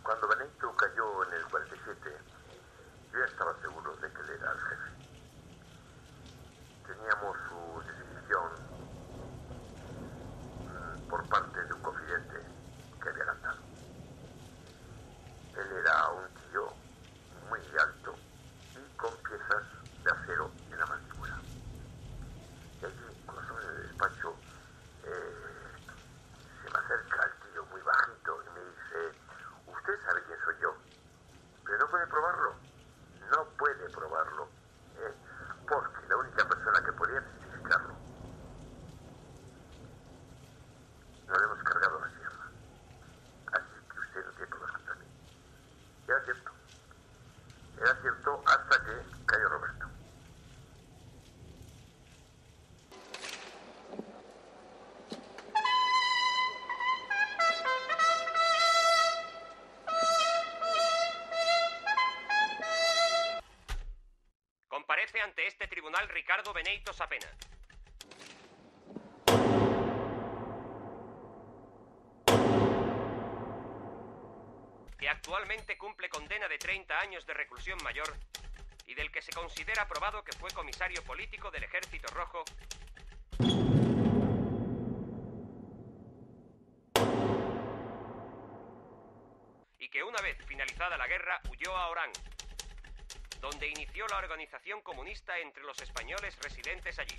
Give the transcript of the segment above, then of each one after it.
Cuando Benito cayó en el 47, yo ya estaba seguro de que él era el jefe. Teníamos su decisión por parte de un confidente que había cantado. Él era un tío muy alto y con piezas de acero en la mandíbula. Y allí, cuando estaba en el despacho, se me acerca el tío muy bajito y me dice: usted sabe quién soy yo, pero no puede probarlo. No puede probarlo, porque la única persona que podía certificarlo no le hemos cargado la sierra. Así que usted no tiene pruebas contra mí. Y era cierto hasta que cayó Roberto. Comparece ante este tribunal Ricardo Benito Sapena. Que actualmente cumple condena de 30 años de reclusión mayor y del que se considera probado que fue comisario político del Ejército Rojo y que una vez finalizada la guerra huyó a Orán, donde inició la organización comunista entre los españoles residentes allí.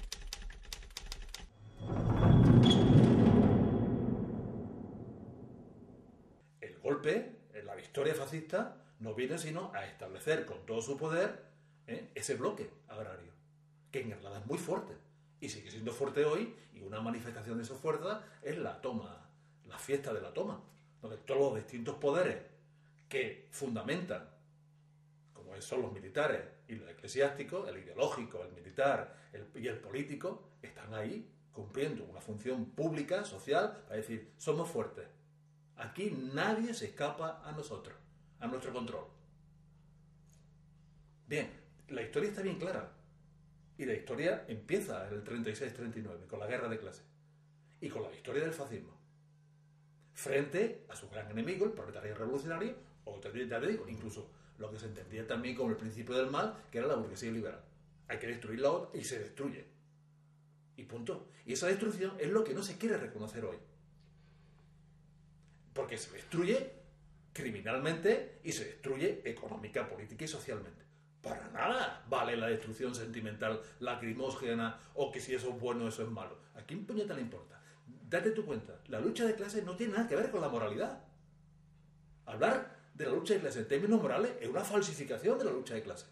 El golpe, la victoria fascista, no viene sino a establecer con todo su poder ese bloque agrario, que en Granada es muy fuerte y sigue siendo fuerte hoy, y una manifestación de esa fuerza es la toma, la fiesta de la toma, donde todos los distintos poderes que fundamentan, como son los militares y los eclesiásticos, el ideológico, el militar y el político, están ahí cumpliendo una función pública, social, para decir: somos fuertes. Aquí nadie se escapa a nosotros, a nuestro control. Bien, la historia está bien clara. Y la historia empieza en el 36-39, con la guerra de clases. Y con la victoria del fascismo. Frente a su gran enemigo, el proletariado revolucionario, o ya te digo, incluso lo que se entendía también como el principio del mal, que era la burguesía liberal. Hay que destruir la otra, y se destruye. Y punto. Y esa destrucción es lo que no se quiere reconocer hoy. Porque se destruye criminalmente y se destruye económica, política y socialmente. Para nada vale la destrucción sentimental, lacrimógena, o que si eso es bueno, eso es malo. ¿A quién puñeta le importa? Date tu cuenta, la lucha de clases no tiene nada que ver con la moralidad. Hablar de la lucha de clases en términos morales es una falsificación de la lucha de clases.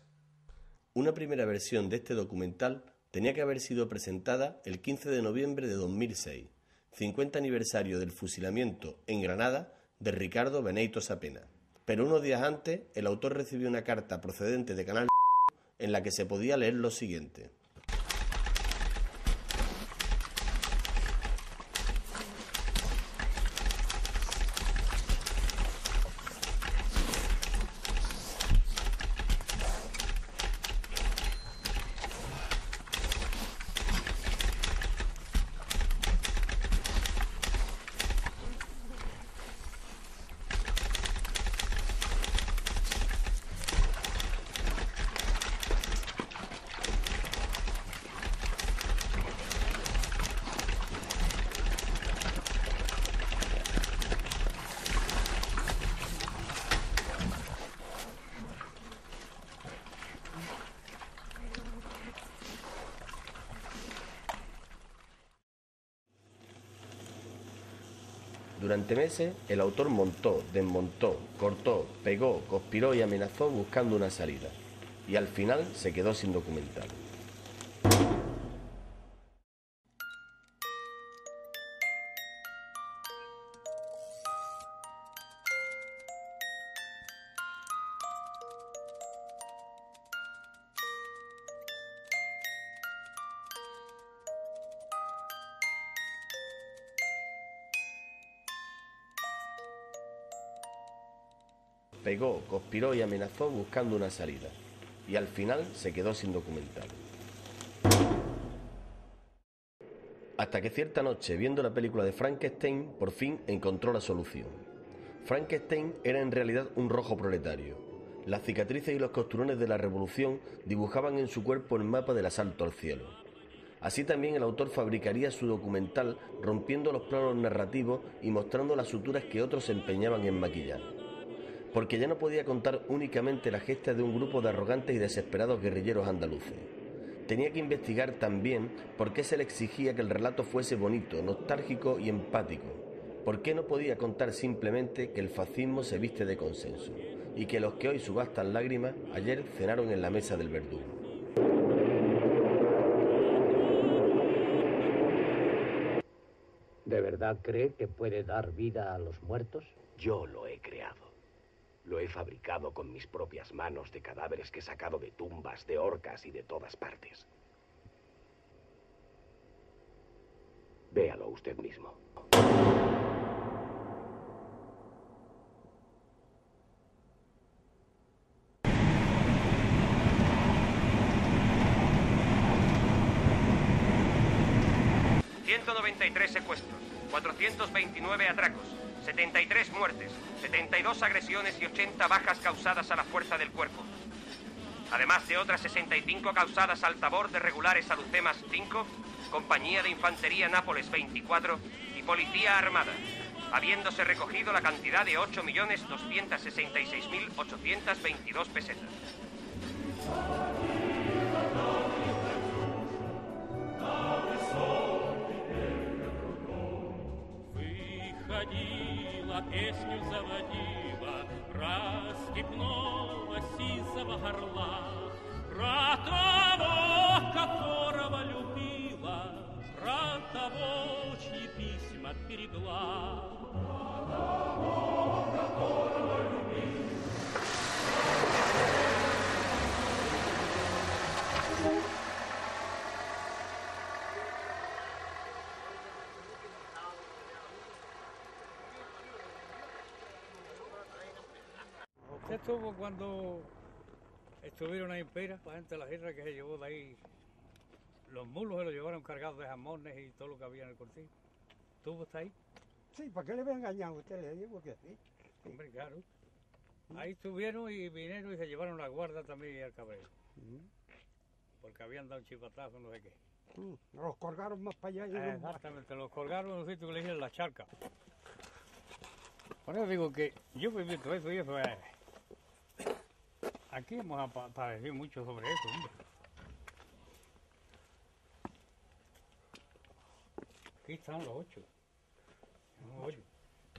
Una primera versión de este documental tenía que haber sido presentada el 15 de noviembre de 2006, 50 aniversario del fusilamiento en Granada de Ricardo Benito Sapena. Pero unos días antes, el autor recibió una carta procedente de Canal en la que se podía leer lo siguiente: Durante meses, el autor montó, desmontó, cortó, pegó, conspiró y amenazó buscando una salida. Y al final se quedó sin documental. Pegó, conspiró y amenazó buscando una salida. Y al final se quedó sin documental. Hasta que cierta noche, viendo la película de Frankenstein, por fin encontró la solución. Frankenstein era en realidad un rojo proletario. Las cicatrices y los costurones de la revolución dibujaban en su cuerpo el mapa del asalto al cielo. Así también el autor fabricaría su documental rompiendo los planos narrativos y mostrando las suturas que otros se empeñaban en maquillar. Porque ya no podía contar únicamente la gesta de un grupo de arrogantes y desesperados guerrilleros andaluces. Tenía que investigar también por qué se le exigía que el relato fuese bonito, nostálgico y empático. ¿Por qué no podía contar simplemente que el fascismo se viste de consenso y que los que hoy subastan lágrimas ayer cenaron en la mesa del verdugo? ¿De verdad cree que puede dar vida a los muertos? Yo lo he creado. Lo he fabricado con mis propias manos de cadáveres que he sacado de tumbas, de horcas y de todas partes. Véalo usted mismo. ...193 secuestros, 429 atracos, 73 muertes, 72 agresiones y 80 bajas causadas a la fuerza del cuerpo. Además de otras 65 causadas al tabor de regulares Alucemas 5, Compañía de Infantería Nápoles 24 y Policía Armada, habiéndose recogido la cantidad de 8.266.822 pesetas. Песню заводила про степного сизого горла, про того, которого любила, про того, чьи письма берегла. Про того, которого любила. Usted estuvo cuando estuvieron ahí en Pera, la gente de la guerra que se llevó de ahí, los mulos se los llevaron cargados de jamones y todo lo que había en el cortillo. ¿Estuvo hasta ahí? Sí, ¿para qué le voy a engañar a usted? Le digo que sí. Hombre, claro. Ahí estuvieron y vinieron y se llevaron la guarda también y el cabrero. Porque habían dado un chipatazo, no sé qué. Los colgaron más para allá. Exactamente, los colgaron en un sitio que le dicen La Charca. Por eso digo que yo he visto eso y eso es... Aquí hemos padecido mucho sobre eso, hombre. Aquí están los 8.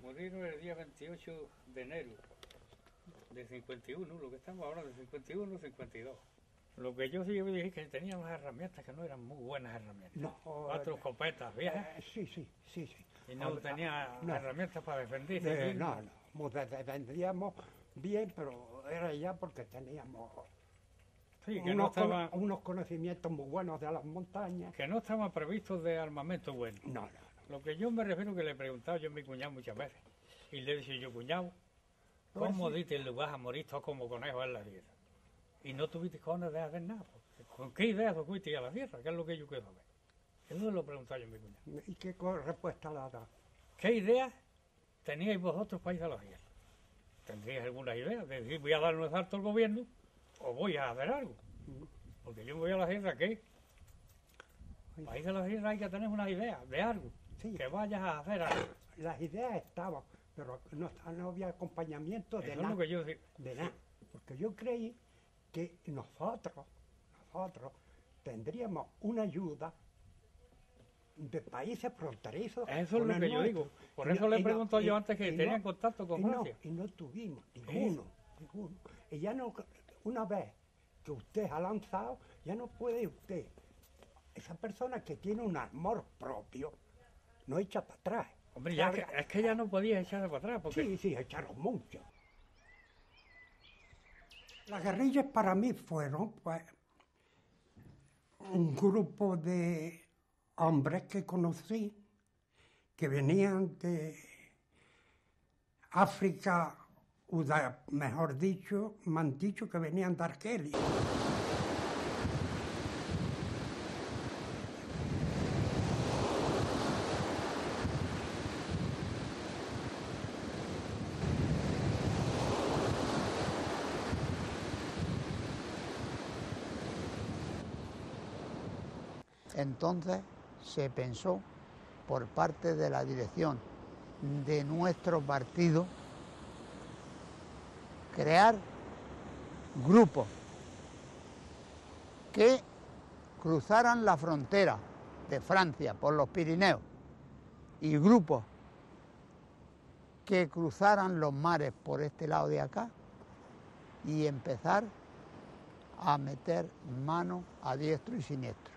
Murieron el día 28 de enero de 51, lo que estamos ahora de 51 52. Lo que yo sí dije que tenían las herramientas que no eran muy buenas herramientas. No, 4 escopetas viejas. Sí. Y no tenía herramientas para defenderse. No, defendíamos bien, pero era ya porque teníamos unos conocimientos muy buenos de las montañas. Que no estaban previstos de armamento bueno. No. Lo que yo me refiero que le he preguntado yo a mi cuñado muchas veces. Y le he dicho yo, cuñado, ¿cómo diste le vas a morir todo como conejo en la sierra? Y no tuviste cojones de hacer nada. ¿Con qué ideas os fuiste a la sierra? ¿Qué es lo que yo quiero saber? Eso lo he preguntado yo a mi cuñado. ¿Y qué respuesta le ha dado? ¿Qué ideas teníais vosotros para ir a la sierra? ¿Tendríais alguna idea de decir voy a dar un asalto al gobierno o voy a hacer algo? Porque yo voy a la sierra, ¿qué? Para ir a la sierra hay que tener unas ideas de algo, que vayas a hacer algo. Las ideas estaban, pero no había acompañamiento de Eso nada. Es lo que yo de nada. Porque yo creí que nosotros tendríamos una ayuda de países fronterizos. Eso es lo que yo digo. Por eso le pregunto yo antes que tenían contacto con Francia. Y no tuvimos ninguno. Y ya no, una vez que usted ha lanzado, ya no puede usted. Esa persona que tiene un amor propio, no echa para atrás. Hombre, ya es que ya no podía echarse para atrás. Porque... Sí, echaron mucho. Las guerrillas para mí fueron pues, un grupo de hombres que conocí, que venían de África, o mejor dicho, me han dicho que venían de Argelia. Entonces se pensó por parte de la dirección de nuestro partido crear grupos que cruzaran la frontera de Francia por los Pirineos y grupos que cruzaran los mares por este lado de acá y empezar a meter mano a diestro y siniestro.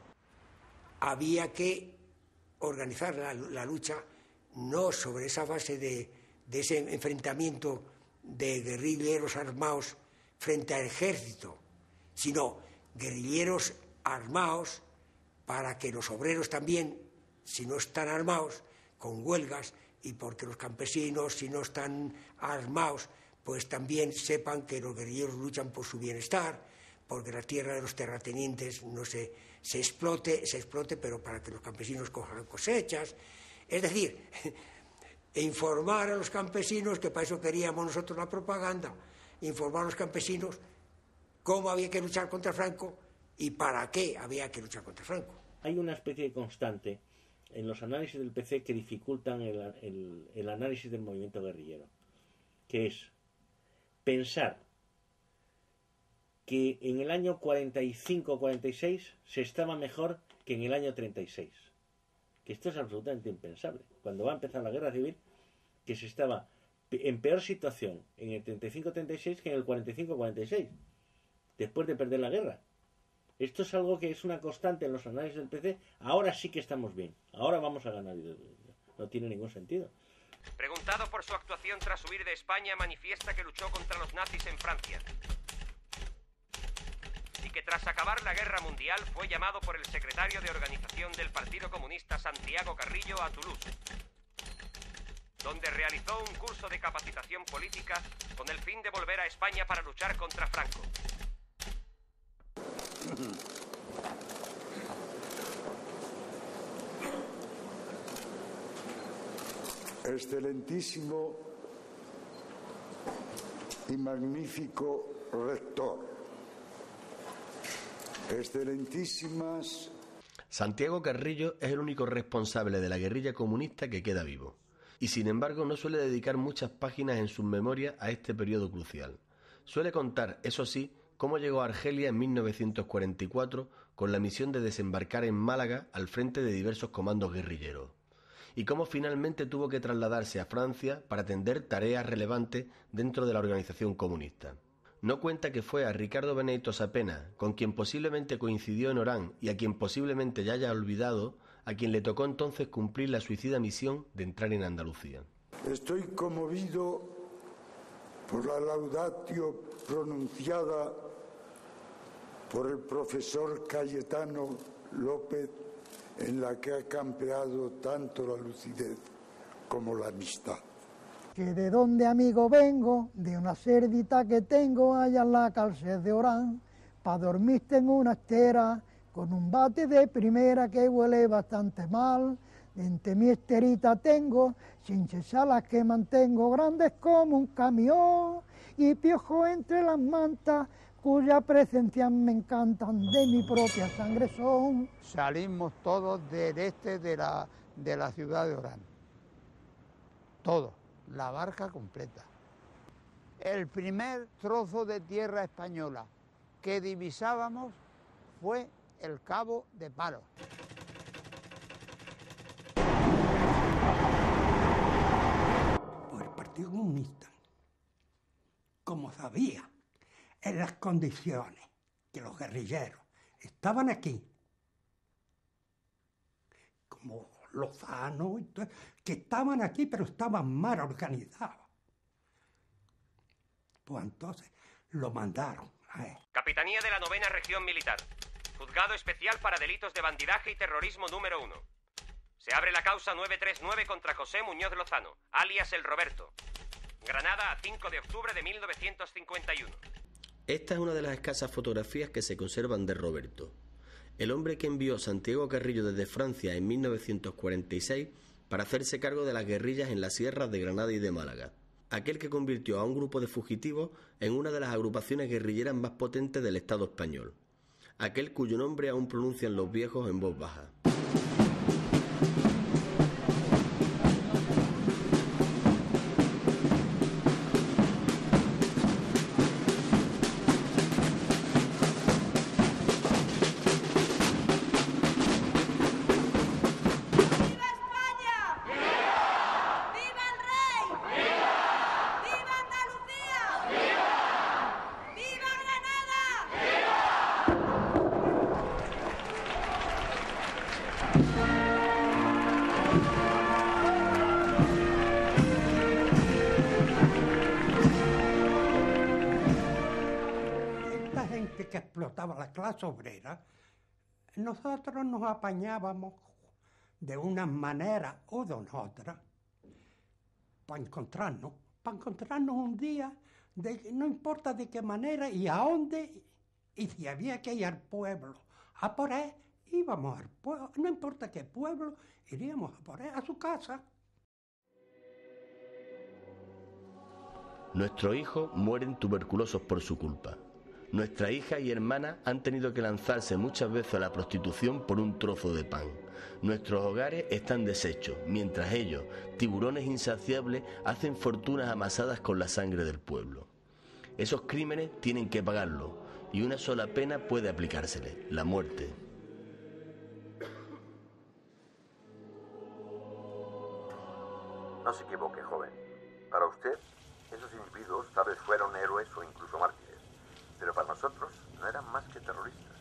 Había que organizar la lucha no sobre esa base de ese enfrentamiento de guerrilleros armados frente al ejército, sino guerrilleros armados para que los obreros también, si no están armados, con huelgas, y porque los campesinos, si no están armados, pues también sepan que los guerrilleros luchan por su bienestar, porque la tierra de los terratenientes no se explote, pero para que los campesinos cojan cosechas. Es decir, informar a los campesinos, que para eso queríamos nosotros la propaganda, informar a los campesinos cómo había que luchar contra Franco y para qué había que luchar contra Franco. Hay una especie de constante en los análisis del PC que dificultan el análisis del movimiento guerrillero, que es pensar que en el año 45-46 se estaba mejor que en el año 36. Que esto es absolutamente impensable. Cuando va a empezar la guerra civil, que se estaba en peor situación en el 35-36 que en el 45-46, después de perder la guerra. Esto es algo que es una constante en los análisis del PC. Ahora sí que estamos bien. Ahora vamos a ganar. No tiene ningún sentido. Preguntado por su actuación tras huir de España, manifiesta que luchó contra los nazis en Francia y que tras acabar la Guerra Mundial fue llamado por el secretario de organización del Partido Comunista Santiago Carrillo a Toulouse, donde realizó un curso de capacitación política con el fin de volver a España para luchar contra Franco. Excelentísimo y magnífico rector, excelentísimas... Santiago Carrillo es el único responsable de la guerrilla comunista que queda vivo, y sin embargo no suele dedicar muchas páginas en sus memorias a este periodo crucial. Suele contar, eso sí, cómo llegó a Argelia en 1944 con la misión de desembarcar en Málaga al frente de diversos comandos guerrilleros, y cómo finalmente tuvo que trasladarse a Francia para atender tareas relevantes dentro de la organización comunista. No cuenta que fue a Ricardo Benito Sapena, con quien posiblemente coincidió en Orán y a quien posiblemente ya haya olvidado, a quien le tocó entonces cumplir la suicida misión de entrar en Andalucía. Estoy conmovido por la laudatio pronunciada por el profesor Cayetano López, en la que ha campeado tanto la lucidez como la amistad. Que de donde amigo vengo, de una cerdita que tengo allá en la cárcel de Orán, pa' dormirte en una estera, con un bate de primera que huele bastante mal. Entre mi esterita tengo chinchesalas que mantengo grandes como un camión, y piojo entre las mantas cuya presencia me encantan, de mi propia sangre son. Salimos todos del este de la ciudad de Orán, todos, la barca completa. El primer trozo de tierra española que divisábamos fue el Cabo de Palos. Pues el Partido Comunista, como sabía en las condiciones que los guerrilleros estaban aquí, como Lozano, y todo, que estaban aquí pero estaban mal organizados, pues entonces lo mandaron a él. Capitanía de la 9ª Región Militar. Juzgado Especial para Delitos de Bandidaje y Terrorismo número 1. Se abre la causa 939 contra José Muñoz Lozano, alias El Roberto. Granada, a 5 de octubre de 1951. Esta es una de las escasas fotografías que se conservan de Roberto, el hombre que envió Santiago Carrillo desde Francia en 1946 para hacerse cargo de las guerrillas en las sierras de Granada y de Málaga, aquel que convirtió a un grupo de fugitivos en una de las agrupaciones guerrilleras más potentes del Estado español, aquel cuyo nombre aún pronuncian los viejos en voz baja. Que explotaba la clase obrera, nosotros nos apañábamos de una manera o de otra para encontrarnos un día, no importa de qué manera y a dónde, y si había que ir al pueblo a por él, íbamos al pueblo, no importa qué pueblo, iríamos a por él, a su casa. Nuestros hijos mueren tuberculosos por su culpa. Nuestras hijas y hermanas han tenido que lanzarse muchas veces a la prostitución por un trozo de pan. Nuestros hogares están deshechos, mientras ellos, tiburones insaciables, hacen fortunas amasadas con la sangre del pueblo. Esos crímenes tienen que pagarlo, y una sola pena puede aplicárseles: la muerte. No se equivoque, joven. Para usted, esos individuos tal vez fueron héroes o incluso mártires. Pero para nosotros no eran más que terroristas.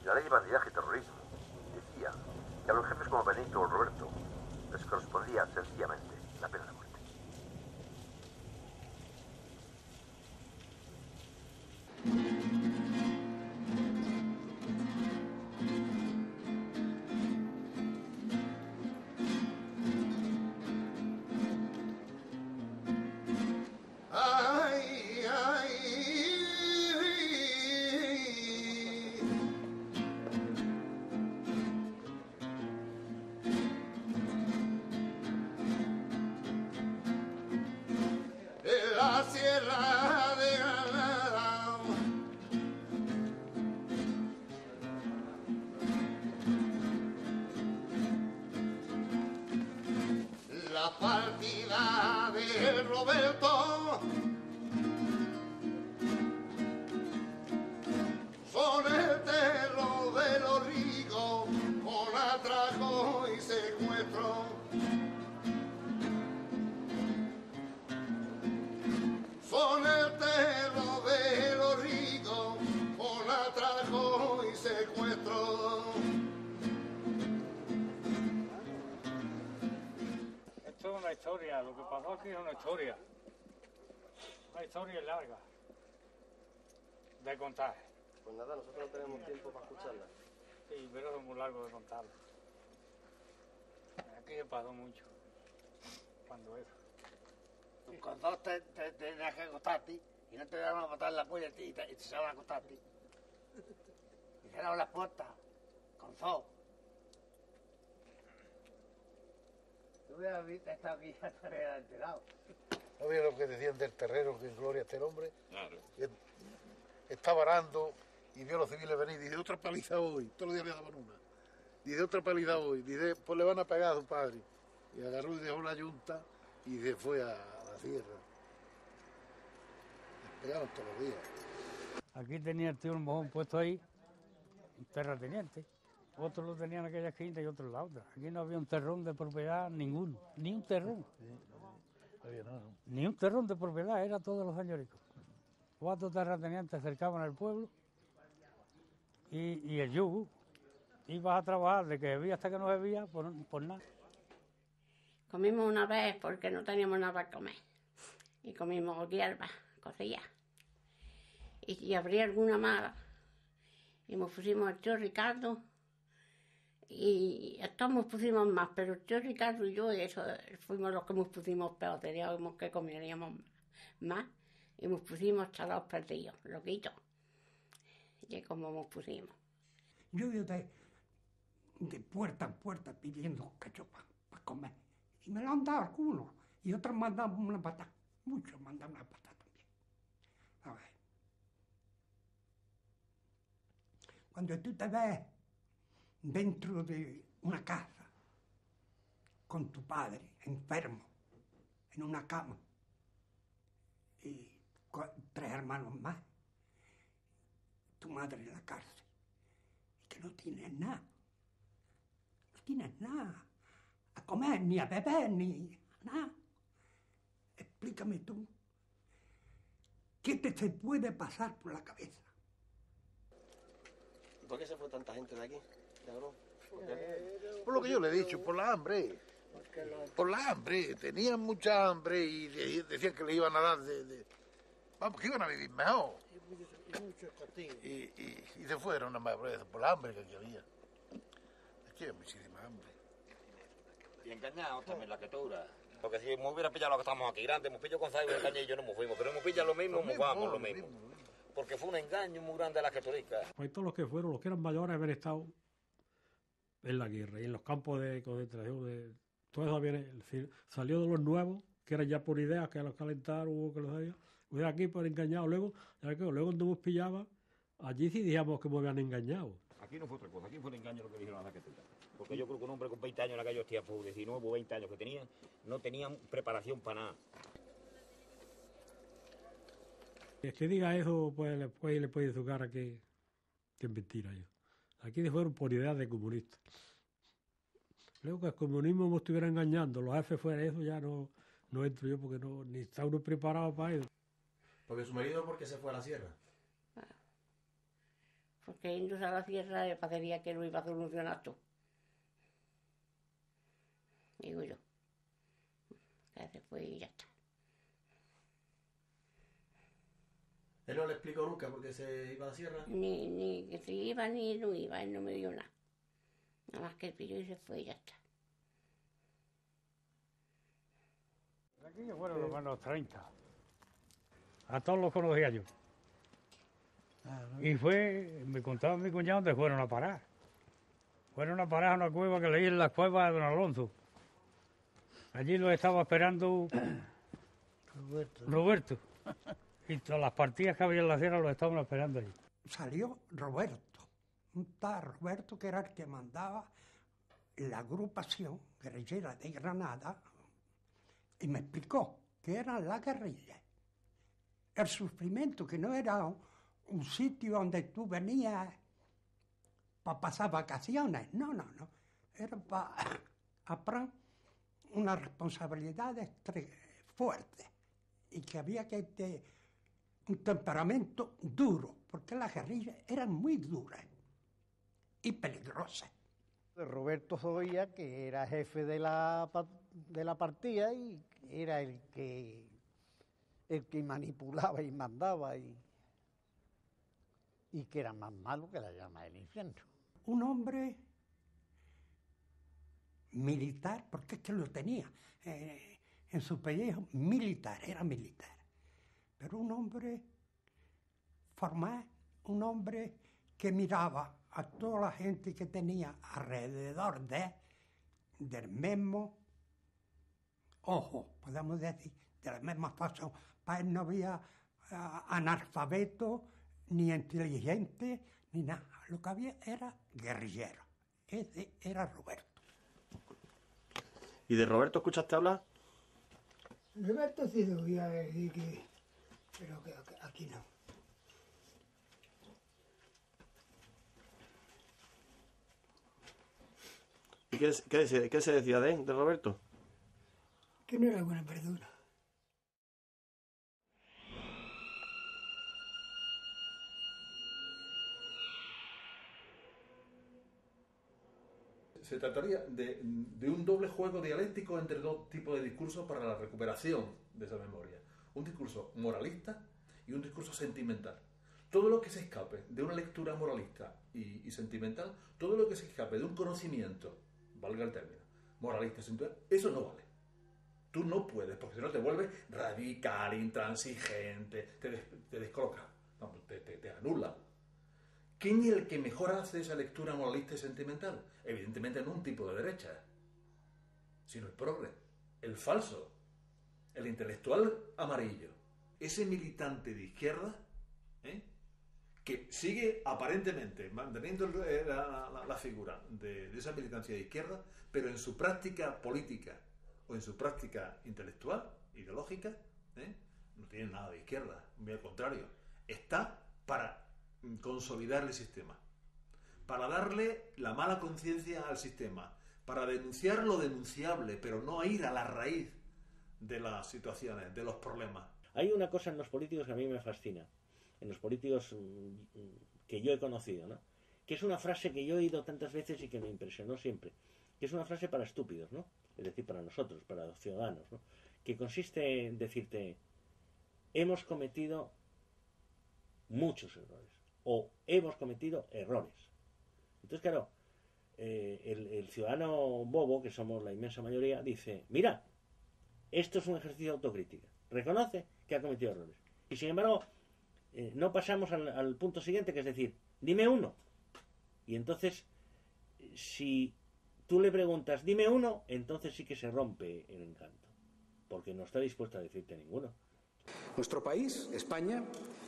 La ley de bandidaje y terrorismo decía que a los jefes como Benito o Roberto les correspondía sencillamente la pena de muerte. La sierra de Granada, la partida de Roberto, son el terror de los ricos con atraco y secuestro. Son el terror de los ricos con atraco y secuestro. Esto es una historia, lo que pasó aquí es una historia larga de contar. Pues nada, nosotros no tenemos tiempo para escucharla. Sí, pero es muy largo de contarlo. Aquí se pasó mucho cuando eso. Con dos te tenías que acostarte y no te daban a matar la polla y te echaban a acostarte. Y cerraban las puertas con zoo. Tú hubieras estado aquí ya te hubieras enterado. ¿No vieron lo que decían del terrero, que en gloria esté el hombre? Claro. Estaba arando y vio a los civiles venir y dice: otra paliza hoy. Todos los días le daban una. Dice: otra paliza hoy. Dice: pues le van a pegar a su padre. Y agarró y dejó la yunta y se fue a la sierra. Les pegaban todos los días. Aquí tenía el tío un mojón puesto ahí, un terrateniente. Otros lo tenían en aquella esquina y otros en la otra. Aquí no había un terrón de propiedad ninguno, ni un terrón. Ni un terrón de propiedad, era todos los señoricos. 4 terratenientes cercaban al pueblo y el yugo. Ibas a trabajar de que bebía hasta que no bebía por nada. Comimos una vez porque no teníamos nada para comer. Y comimos hierbas cocidas. Y abrí alguna mala. Y nos pusimos el tío Ricardo. Y todos nos pusimos más, pero el tío Ricardo y yo, eso, fuimos los que nos pusimos peor. Teníamos que comeríamos más. Y nos pusimos chalados perdidos, loquitos. Y como nos pusimos. Yo iba de puerta en puerta pidiendo cachopa para comer. Y me lo han dado algunos. Y otros me han dado una patata. Muchos me han dado una patata también. A ver. Cuando tú te ves dentro de una casa con tu padre enfermo, en una cama, y 3 hermanos más, tu madre en la cárcel, y que no tienes nada, a comer, ni a beber, ni a nada. Explícame tú, ¿qué te se puede pasar por la cabeza? ¿Por qué se fue tanta gente de aquí, cabrón? Por lo que yo le he dicho, por la hambre. Por la hambre. Tenían mucha hambre y decían que le iban a dar vamos, que iban a vivir mejor. Y se fueron nada más por la hambre que aquí había. Aquí hay muchísima hambre. Y engañado también la criatura. Porque si me hubiera pillado lo que estamos aquí grandes, hemos pillado con Zaibo de Caña y yo no nos fuimos, pero hemos pillado lo mismo, nos vamos lo mismo. Porque fue un engaño muy grande de la criatura. Pues todos los que fueron, los que eran mayores, haber estado en la guerra y en los campos de concentración, todo eso viene, salió de los nuevos, que eran ya por ideas, que los calentaron, hubo que los había, pues aquí por engañado, luego cuando nos pillaba, allí sí dijimos que me habían engañado. Aquí no fue otra cosa, aquí fue el engaño lo que dijeron a la criatura. Porque yo creo que un hombre con 20 años en aquellos tiempos, 19 o 20 años que tenían, no tenían preparación para nada. Es que diga eso, pues le puede su cara que es mentira yo. Aquí se fueron por ideas de comunistas. Luego que el comunismo me estuviera engañando, los jefes fuera eso, ya no entro yo porque ni está uno preparado para eso. Porque su marido, ¿por qué se fue a la sierra? Porque yéndose a la sierra le parecería que lo iba a solucionar todo. Digo yo. Que se fue y ya está. ¿Él no le explicó nunca por qué se iba a la sierra? Ni que se iba ni no iba, él no me dio nada. Nada más que el pillo y se fue y ya está. Aquí fueron los menos 30. A todos los conocía yo. Y me contaba mi cuñado dónde fueron a parar. Fueron a parar a una cueva que leí en la cueva de Don Alonso. Allí lo estaba esperando Roberto. Y todas las partidas que había en la sierra lo estaban esperando allí. Salió Roberto, un tal Roberto que era el que mandaba la agrupación guerrillera de Granada, y me explicó que era la guerrilla. El sufrimiento, que no era un sitio donde tú venías para pasar vacaciones, no. Era para aprender una responsabilidad fuerte y que había que un temperamento duro, porque las guerrillas eran muy duras y peligrosas. Roberto Zoya, que era jefe de la partida y era el que manipulaba y mandaba y que era más malo que la llama del infierno. Un hombre militar, porque es que lo tenía en su pellejo, era militar, pero un hombre formal, un hombre que miraba a toda la gente que tenía alrededor del mismo ojo, podemos decir, de la misma forma. Para él no había analfabeto, ni inteligente, ni nada. Lo que había era guerrillero. Ese era Roberto. ¿Y de Roberto escuchaste hablar? Roberto sí lo voy a decir pero que aquí no. ¿Y qué se decía de Roberto? Que no era buena persona. Se trataría de un doble juego dialéctico entre dos tipos de discursos para la recuperación de esa memoria. Un discurso moralista y un discurso sentimental. Todo lo que se escape de una lectura moralista y sentimental, todo lo que se escape de un conocimiento, valga el término, moralista y sentimental, eso no vale. Tú no puedes, porque si no te vuelves radical, intransigente, te descolocas, te anula. ¿Quién es el que mejor hace esa lectura moralista y sentimental? Evidentemente no un tipo de derecha, sino el progre, el falso, el intelectual amarillo. Ese militante de izquierda, que sigue aparentemente manteniendo la figura de esa militancia de izquierda, pero en su práctica política o en su práctica intelectual, ideológica, no tiene nada de izquierda, muy al contrario, está para consolidar el sistema, para darle la mala conciencia al sistema, para denunciar lo denunciable, pero no ir a la raíz de las situaciones, de los problemas. Hay una cosa en los políticos que a mí me fascina, en los políticos que yo he conocido, ¿no? Que es una frase que yo he oído tantas veces y que me impresionó siempre, que es una frase para estúpidos, ¿no? Es decir, para nosotros, para los ciudadanos, ¿no? Que consiste en decirte, hemos cometido muchos errores, o hemos cometido errores. Entonces, claro, el ciudadano bobo, que somos la inmensa mayoría, dice, mira, esto es un ejercicio de autocrítica, reconoce que ha cometido errores. Y sin embargo, no pasamos al punto siguiente, que es decir, dime uno. Y entonces, si tú le preguntas, dime uno, entonces sí que se rompe el encanto, porque no está dispuesto a decirte ninguno. Nuestro país, España,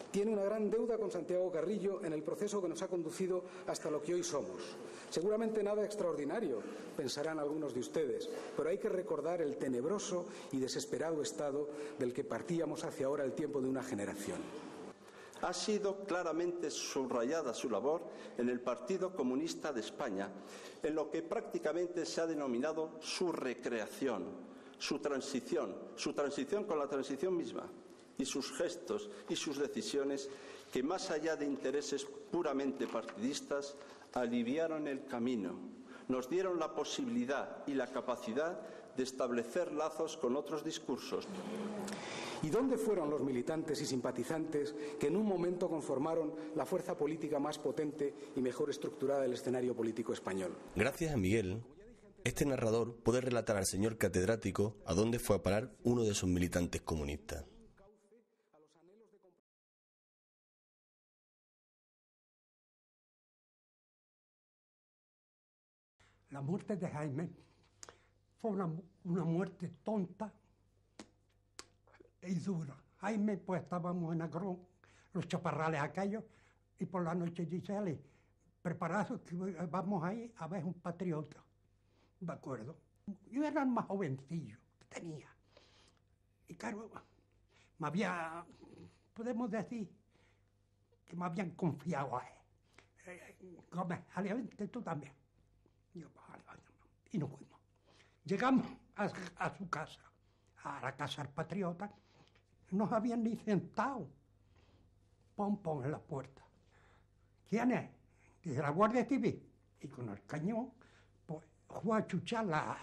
tiene una gran deuda con Santiago Carrillo en el proceso que nos ha conducido hasta lo que hoy somos. Seguramente nada extraordinario, pensarán algunos de ustedes, pero hay que recordar el tenebroso y desesperado estado del que partíamos hace ahora el tiempo de una generación. Ha sido claramente subrayada su labor en el Partido Comunista de España, en lo que prácticamente se ha denominado su recreación, su transición con la transición misma, y sus gestos y sus decisiones que, más allá de intereses puramente partidistas, aliviaron el camino, nos dieron la posibilidad y la capacidad de establecer lazos con otros discursos. ¿Y dónde fueron los militantes y simpatizantes que en un momento conformaron la fuerza política más potente y mejor estructurada del escenario político español? Gracias a Miguel, este narrador puede relatar al señor catedrático a dónde fue a parar uno de sus militantes comunistas. La muerte de Jaime fue una muerte tonta y dura. Jaime, pues estábamos en Agrón, los chaparrales aquellos, y por la noche dice, Ale, preparados que vamos ahí a ver un patriota. Me acuerdo. Yo era el más jovencillo que tenía. Y claro, podemos decir que me habían confiado a él. Gómez, Ale, vente tú también. Y nos fuimos. Llegamos a su casa, a la casa del patriota. No se habían ni sentado. Pon en la puerta. ¿Quién es? Dice, la Guardia Civil. Y con el cañón, pues, fue a chuchar la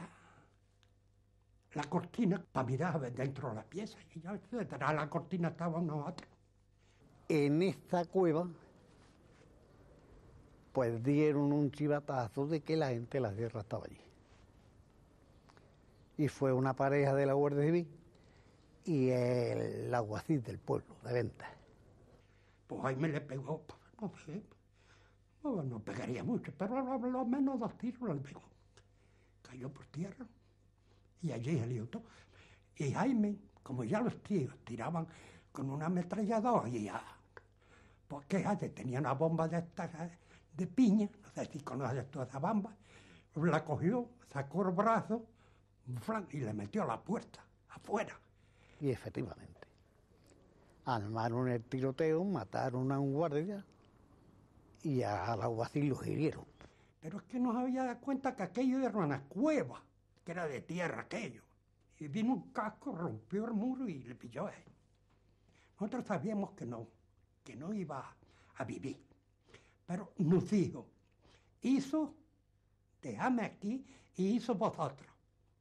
cortina para mirar a ver dentro de la pieza. Y ya detrás de la cortina estaban nosotros. En esta cueva, pues dieron un chivatazo de que la gente de la sierra estaba allí. Y fue una pareja de la Guardia Civil y el alguacil del pueblo, de Venta. Pues ahí me le pegó, no sé, no pegaría mucho, pero a lo menos 2 tiros le pegó. Cayó por tierra y allí salió todo. Y Jaime, como ya los tíos tiraban con una ametralladora y ya, pues quéjate, tenía una bomba de estas de piña, no sé si conoces toda esa bomba, la cogió, sacó el brazo y le metió a la puerta, afuera. Y efectivamente, armaron el tiroteo, mataron a un guardia y al alguacil lo hirieron. Pero es que no se había dado cuenta que aquello era una cueva, que era de tierra aquello. Y vino un casco, rompió el muro y le pilló a él. Nosotros sabíamos que no iba a vivir. Pero nos dijo, déjame aquí y hizo vosotros.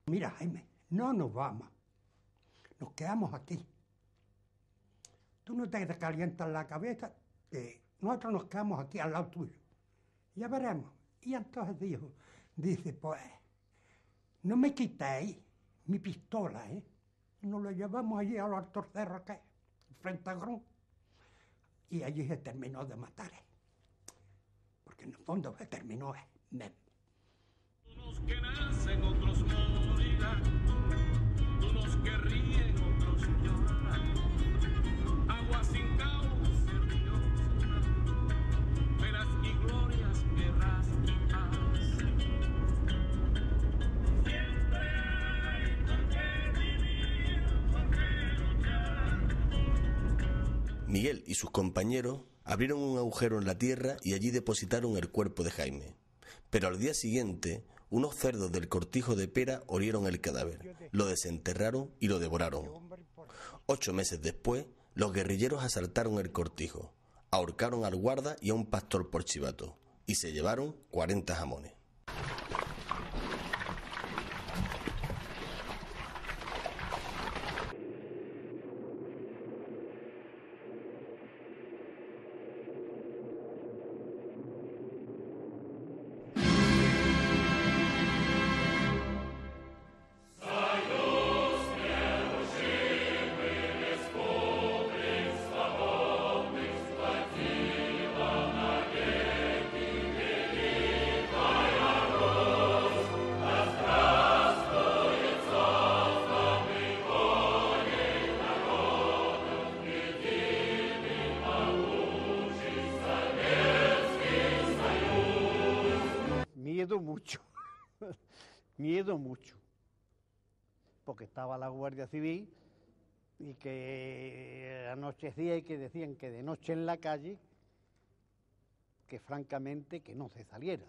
Mira, Jaime, no nos vamos. Nos quedamos aquí. Tú no te calientas la cabeza, nosotros nos quedamos aquí al lado tuyo. Ya veremos. Y entonces dice, pues, no me quitéis mi pistola, Nos lo llevamos allí a los Altos Cerros, que frente a Grón. Y allí se terminó de matar, Porque en el fondo se terminó, Unos que nacen, otros morirán. Unos que ríen, otros llorarán. Agua sin cauce, ríos. Miguel y sus compañeros abrieron un agujero en la tierra y allí depositaron el cuerpo de Jaime. Pero al día siguiente, unos cerdos del cortijo de Pera olieron el cadáver, lo desenterraron y lo devoraron. 8 meses después, los guerrilleros asaltaron el cortijo, ahorcaron al guarda y a un pastor por chivato, y se llevaron 40 jamones. Miedo mucho, porque estaba la Guardia Civil y que anochecía y que decían que de noche en la calle, que francamente que no se saliera.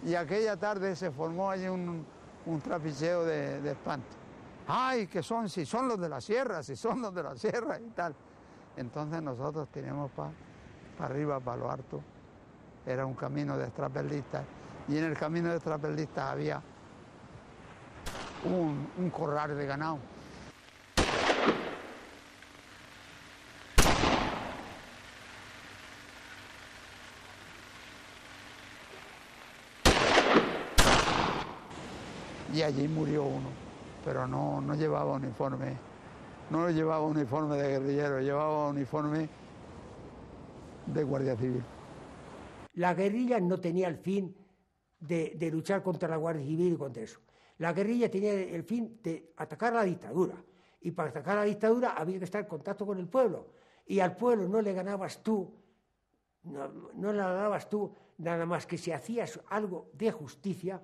Y aquella tarde se formó allí un trapicheo de espanto. ¡Ay, que son! Si son los de la sierra, si son los de la sierra y tal. Entonces nosotros teníamos para arriba, para lo alto. Era un camino de extraperlistas. Y en el camino de extraperlistas había un corral de ganado. Y allí murió uno, pero no llevaba uniforme, no llevaba uniforme de guerrillero, llevaba uniforme de Guardia Civil. La guerrilla no tenía el fin de luchar contra la Guardia Civil y contra eso. La guerrilla tenía el fin de atacar a la dictadura, y para atacar a la dictadura había que estar en contacto con el pueblo, y al pueblo no le ganabas tú, no le ganabas tú nada más que si hacías algo de justicia,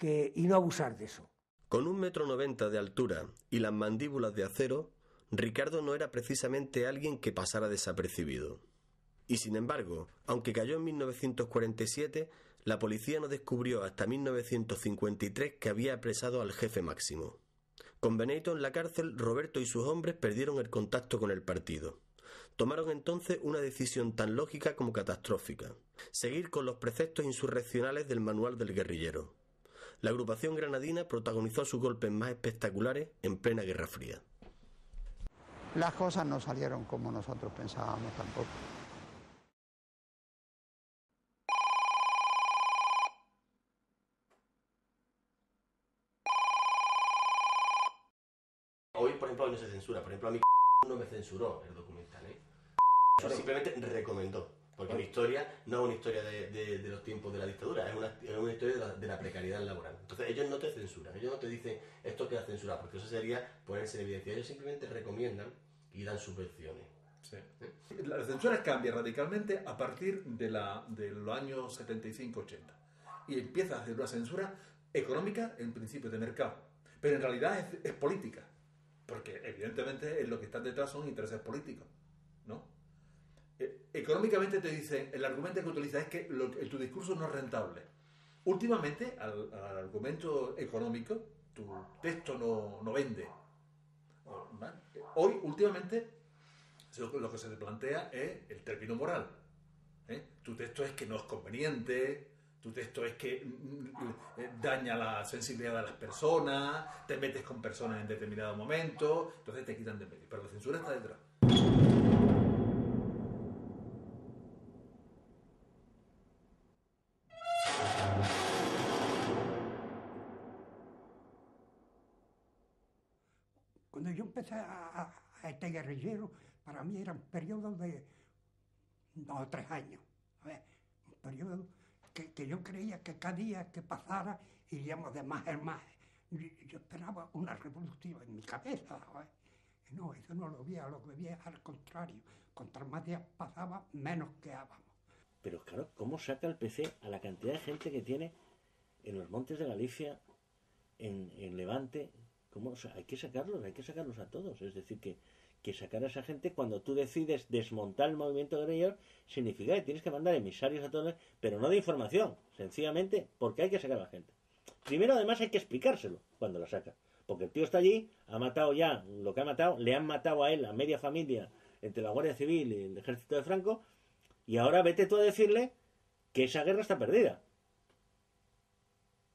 y no abusar de eso. Con 1,90 m de altura y las mandíbulas de acero, Ricardo no era precisamente alguien que pasara desapercibido. Y sin embargo, aunque cayó en 1947, la policía no descubrió hasta 1953 que había apresado al jefe máximo. Con Benito en la cárcel, Roberto y sus hombres perdieron el contacto con el partido. Tomaron entonces una decisión tan lógica como catastrófica: seguir con los preceptos insurreccionales del manual del guerrillero. La agrupación granadina protagonizó sus golpes más espectaculares en plena Guerra Fría. Las cosas no salieron como nosotros pensábamos tampoco. Hoy, por ejemplo, no se censura. Por ejemplo, a mí no me censuró el documental, ¿eh? Simplemente recomendó. Porque mi historia no es una historia de los tiempos de la dictadura, es una historia de la precariedad laboral. Entonces ellos no te censuran, ellos no te dicen esto queda censurado, porque eso sería ponerse en evidencia. Ellos simplemente recomiendan y dan subvenciones. Sí. La censura cambia radicalmente a partir de los años 75-80. Y empieza a hacer una censura económica en principio de mercado. Pero en realidad es política. Porque evidentemente lo que están detrás son intereses políticos, ¿no? Económicamente te dicen, el argumento que utiliza es que tu discurso no es rentable. Últimamente, al argumento económico, tu texto no vende. ¿Vale? Hoy, últimamente, lo que se te plantea es el término moral. Tu texto es que no es conveniente, Esto es que daña la sensibilidad de las personas, te metes con personas en determinado momento, entonces te quitan de medio. Pero la censura está detrás. Cuando yo empecé a este guerrillero, para mí eran periodos de 2 o 3 años. A ver, un periodo que yo creía que cada día que pasara iríamos de más en más. Yo esperaba una revolución en mi cabeza. ¿Sabes? No, eso no lo veía, lo que veía al contrario. Contra más días pasaba, menos quedábamos. Pero claro, ¿cómo saca el PC a la cantidad de gente que tiene en los montes de Galicia, en Levante? ¿Cómo? O sea, hay que sacarlos a todos. Es decir, que sacar a esa gente, cuando tú decides desmontar el movimiento guerrillero, significa que tienes que mandar emisarios a todos, pero no de información, sencillamente porque hay que sacar a la gente. Primero, además, hay que explicárselo cuando la saca. Porque el tío está allí, ha matado ya lo que ha matado, le han matado a él, a media familia, entre la Guardia Civil y el Ejército de Franco, y ahora vete tú a decirle que esa guerra está perdida.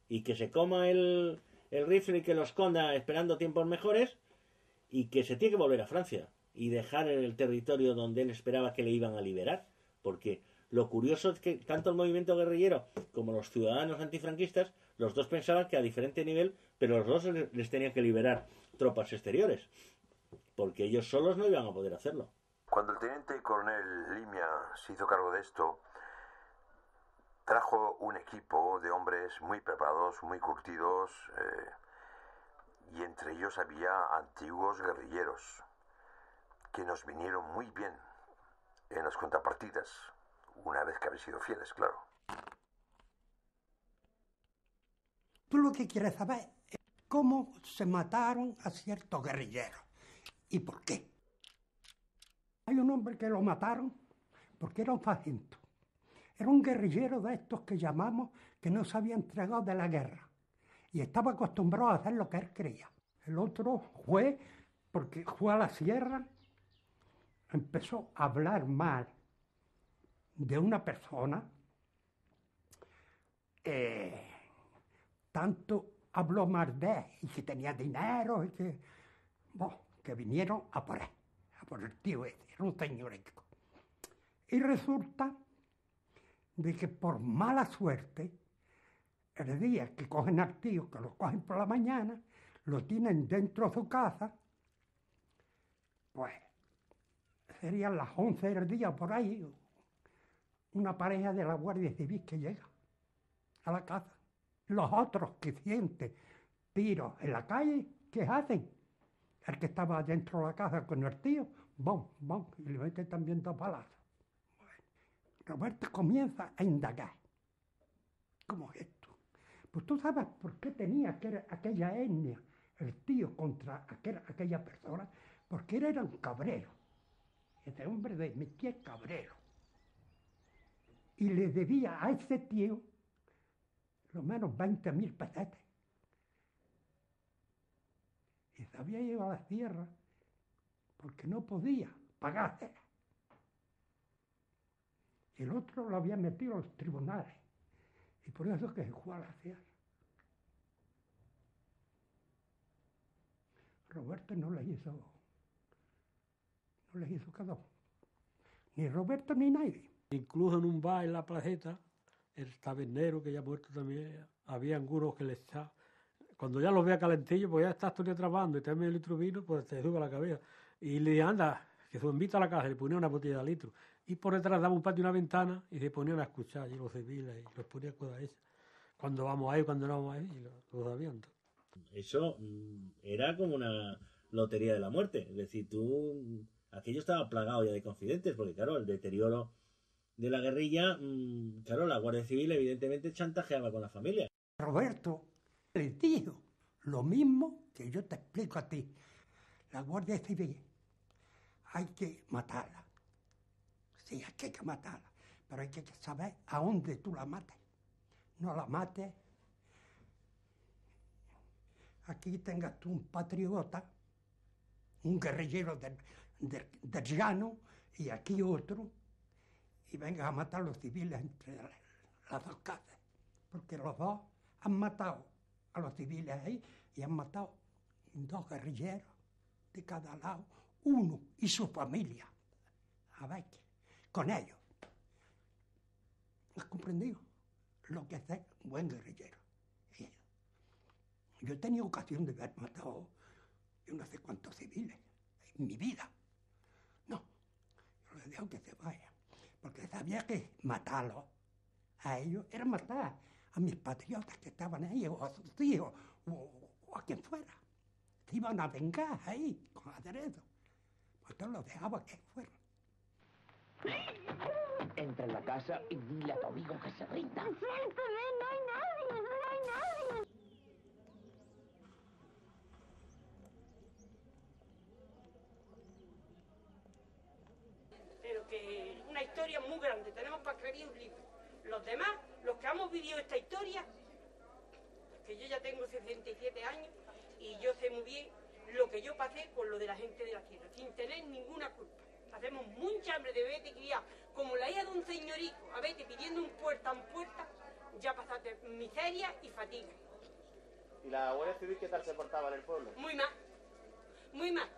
Y que se coma el rifle y que lo esconda esperando tiempos mejores, y que se tiene que volver a Francia y dejar el territorio donde él esperaba que le iban a liberar. Porque lo curioso es que tanto el movimiento guerrillero como los ciudadanos antifranquistas, los dos pensaban que a diferente nivel, pero los dos les tenían que liberar tropas exteriores, porque ellos solos no iban a poder hacerlo. Cuando el teniente coronel Limia se hizo cargo de esto, trajo un equipo de hombres muy preparados, muy curtidos, y entre ellos había antiguos guerrilleros que nos vinieron muy bien en las contrapartidas, una vez que habían sido fieles, claro. Tú lo que quieres saber es cómo se mataron a ciertos guerrilleros y por qué. Hay un hombre que lo mataron porque era un sargento. Era un guerrillero de estos que llamamos que no se había entregado de la guerra. Y estaba acostumbrado a hacer lo que él quería. El otro fue, porque fue a la sierra, empezó a hablar mal de una persona, tanto habló mal de él, y que tenía dinero, y que vinieron a por él, a por el tío ese, era un señorico. Y resulta de que por mala suerte, el día que cogen al tío, que lo cogen por la mañana, lo tienen dentro de su casa, pues serían las 11 del día por ahí, una pareja de la Guardia Civil que llega a la casa. Los otros que sienten tiros en la calle, ¿qué hacen? El que estaba dentro de la casa con el tío, ¡bom, bom! Y le meten también 2 balazos. Bueno, Roberto comienza a indagar. ¿Cómo es esto? Pues tú sabes por qué tenía aquella etnia el tío contra aquella persona, porque él era un cabrero. Ese hombre de mi tía es cabrero. Y le debía a ese tío lo menos 20.000 pesetas. Y se había ido a la sierra porque no podía pagarse. Y el otro lo había metido a los tribunales. Y por eso es que se fue a la sierra. Roberto no les hizo caso. Ni Roberto ni nadie. Incluso en un bar en la placeta, el tabernero, que ya ha muerto también, había algunos que le echaban. Cuando ya los vea calentillos, pues ya estás todo el día trabajando y te medio litro de vino, pues te sube la cabeza. Y le dije, anda, que se invita a la casa, y le ponía una botella de litro. Y por detrás daba un patio y una ventana y se ponían a escuchar allí los civiles y los ponía cosas esas. Cuando vamos ahí, cuando no vamos ahí, y lo sabían todo. Eso era como una lotería de la muerte. Es decir, aquello estaba plagado ya de confidentes, porque claro, el deterioro de la guerrilla, claro, la Guardia Civil evidentemente chantajeaba con la familia. Roberto le dijo lo mismo que yo te explico a ti. La Guardia Civil hay que matarla. Sí, hay que matarla, pero hay que saber a dónde tú la mates. No la mates. Aquí tengas tú un patriota, un guerrillero del llano, y aquí otro, y vengas a matar a los civiles entre las dos casas. porque los dos han matado a los civiles ahí y han matado 2 guerrilleros de cada lado, uno y su familia. A ver, con ellos. ¿Has comprendido lo que es ser un buen guerrillero? Yo he tenido ocasión de haber matado yo no sé cuántos civiles en mi vida. No, yo les dejo que se vayan, porque sabía que matarlos a ellos era matar a mis patriotas que estaban ahí, o a sus hijos, o a quien fuera. Se iban a vengar ahí, con hacer eso. Pues yo los dejaba que fueran. Entra en la casa y dile a tu amigo que se rinda. Suéltame, no hay nadie, no hay nadie. Pero que una historia muy grande, tenemos para escribir un libro. Los demás, los que hemos vivido esta historia, que yo ya tengo 67 años y yo sé muy bien lo que yo pasé con lo de la gente de la tierra, sin tener ninguna culpa. Hacemos mucha hambre de vete criar, como la hija de un señorico, a vete pidiendo un puerta en puerta, ya pasaste miseria y fatiga. ¿Y la Guardia Civil qué tal se portaba en el pueblo? Muy mal,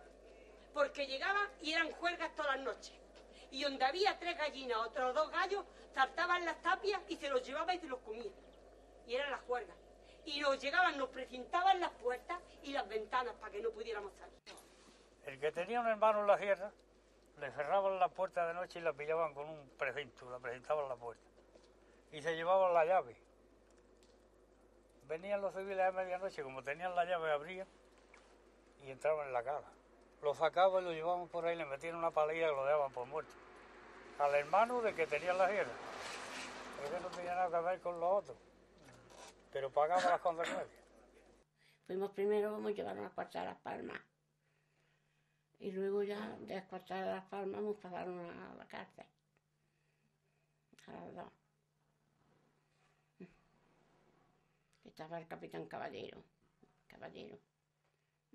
porque llegaban y eran juergas todas las noches. Y donde había 3 gallinas, otros 2 gallos, saltaban las tapias y se los llevaban y se los comían. Y eran las juergas. Y nos llegaban, nos precintaban las puertas y las ventanas para que no pudiéramos salir. El que tenía un hermano en la sierra, le cerraban la puerta de noche y la pillaban con un precinto, la presentaban la puerta. Y se llevaban la llave. Venían los civiles a medianoche, como tenían la llave, abrían y entraban en la casa. Lo sacaban y lo llevaban por ahí, le metían una palilla y lo dejaban por muerto. Al hermano de que tenía la sierra. Porque no tenía nada que ver con los otros. Pero pagaba las consecuencias. Fuimos primero, vamos a llevarnos a Cuarta de las Palmas. Y luego ya, de Cuarta de las Palmas, nos pasaron a la cárcel. A las 2. Estaba el capitán Caballero.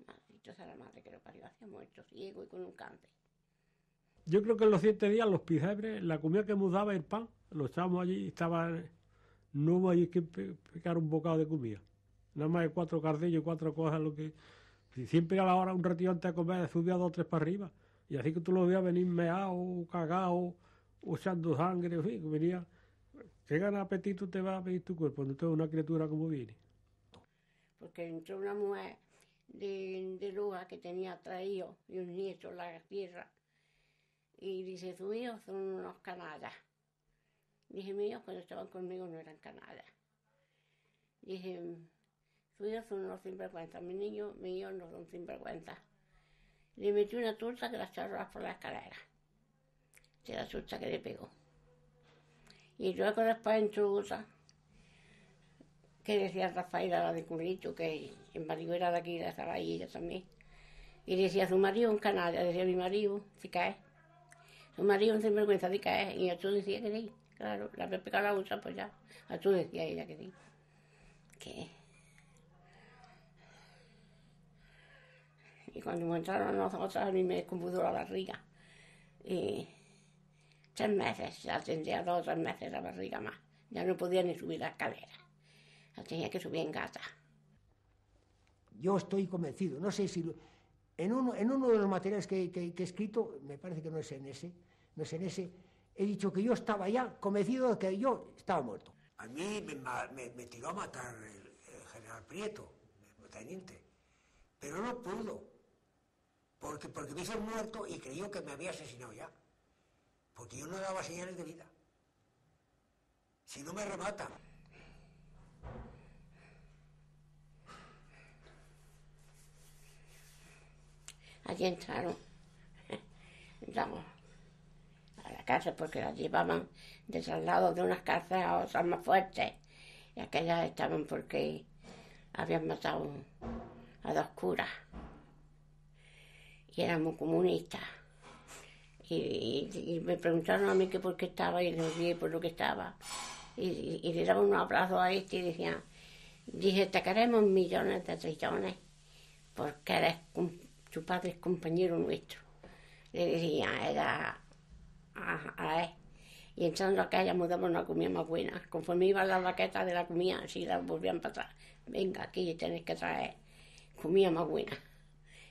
Maldito sea la madre que lo parió, hacía muerto, ciego y con un cáncer. Yo creo que en los 7 días, los pizebres, la comida que nos daba el pan, lo echábamos allí, no hubo allí que picar un bocado de comida. Nada más de 4 cardillos y 4 cosas, lo que... Si siempre a la hora, un ratito antes de comer, subía 2 o 3 para arriba. Y así que tú lo veías venir meado, cagado, o echando sangre, en fin, venía... ¿Qué gana apetito te va a pedir tu cuerpo? No tengo una criatura como viene. Porque entró una mujer de Loja que tenía 3 hijos y un nieto en la tierra. Y dice, tus hijos son unos canallas. Dije, mis hijos cuando estaban conmigo no eran canallas. Dije, tus hijos son unos sinvergüenzas, mis hijos no son sinvergüenzas. Le metí una turta que la echó por la escalera. De la turta que le pegó. Y luego después entró otra, que decía Rafaela, la de Currito, que el marido era de aquí, de estaba ahí ella también. Y decía, su marido un canalla, decía mi marido, si cae. Su marido un sinvergüenza, si cae. Y tú decía que sí, claro, la había pegado la bolsa, pues ya. A tú decía ella que sí. ¿Qué? Y cuando me entraron a nosotros, a mí me descompuso la barriga. Y 3 meses, ya tendría 2 o 3 meses la barriga más. Ya no podía ni subir la escalera. La tenía que subir en gata. Yo estoy convencido, no sé si... En uno de los materiales que he escrito, me parece que no es en ese, he dicho que yo estaba ya convencido de que yo estaba muerto. A mí me tiró a matar el general Prieto, el teniente, pero no pudo, porque me hizo muerto y creyó que me había asesinado ya, porque yo no daba señales de vida. Si no me remata. Allí entramos a la cárcel porque las llevaban de traslado de unas cárceles a otras más fuertes. Y aquellas estaban porque habían matado a 2 curas. Y éramos comunistas. Y me preguntaron a mí que por qué estaba y les dije por lo que estaba. Y le daban un abrazo a este y decían, dije, te queremos millones de trillones porque eres tu padre es compañero nuestro. Le decía, era a él. Y entonces aquella mudamos una comida más buena. Conforme iban las vaquetas de la comida, así las volvían para atrás. Venga, aquí tenéis que traer comida más buena.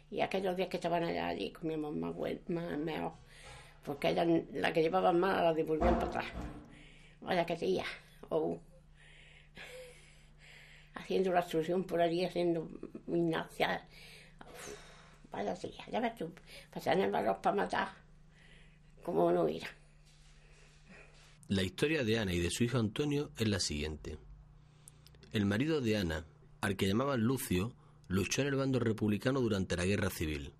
Y aquellos días que estaban allí comíamos más mejor. Porque ellas, la que llevaban mal, la devolvían para atrás. Vaya que tía. Haciendo la excursión por allí, haciendo gimnasia. Vaya tía, ya ves tú, para tener valor para matar, como no ir. La historia de Ana y de su hijo Antonio es la siguiente. El marido de Ana, al que llamaban Lucio, luchó en el bando republicano durante la Guerra Civil.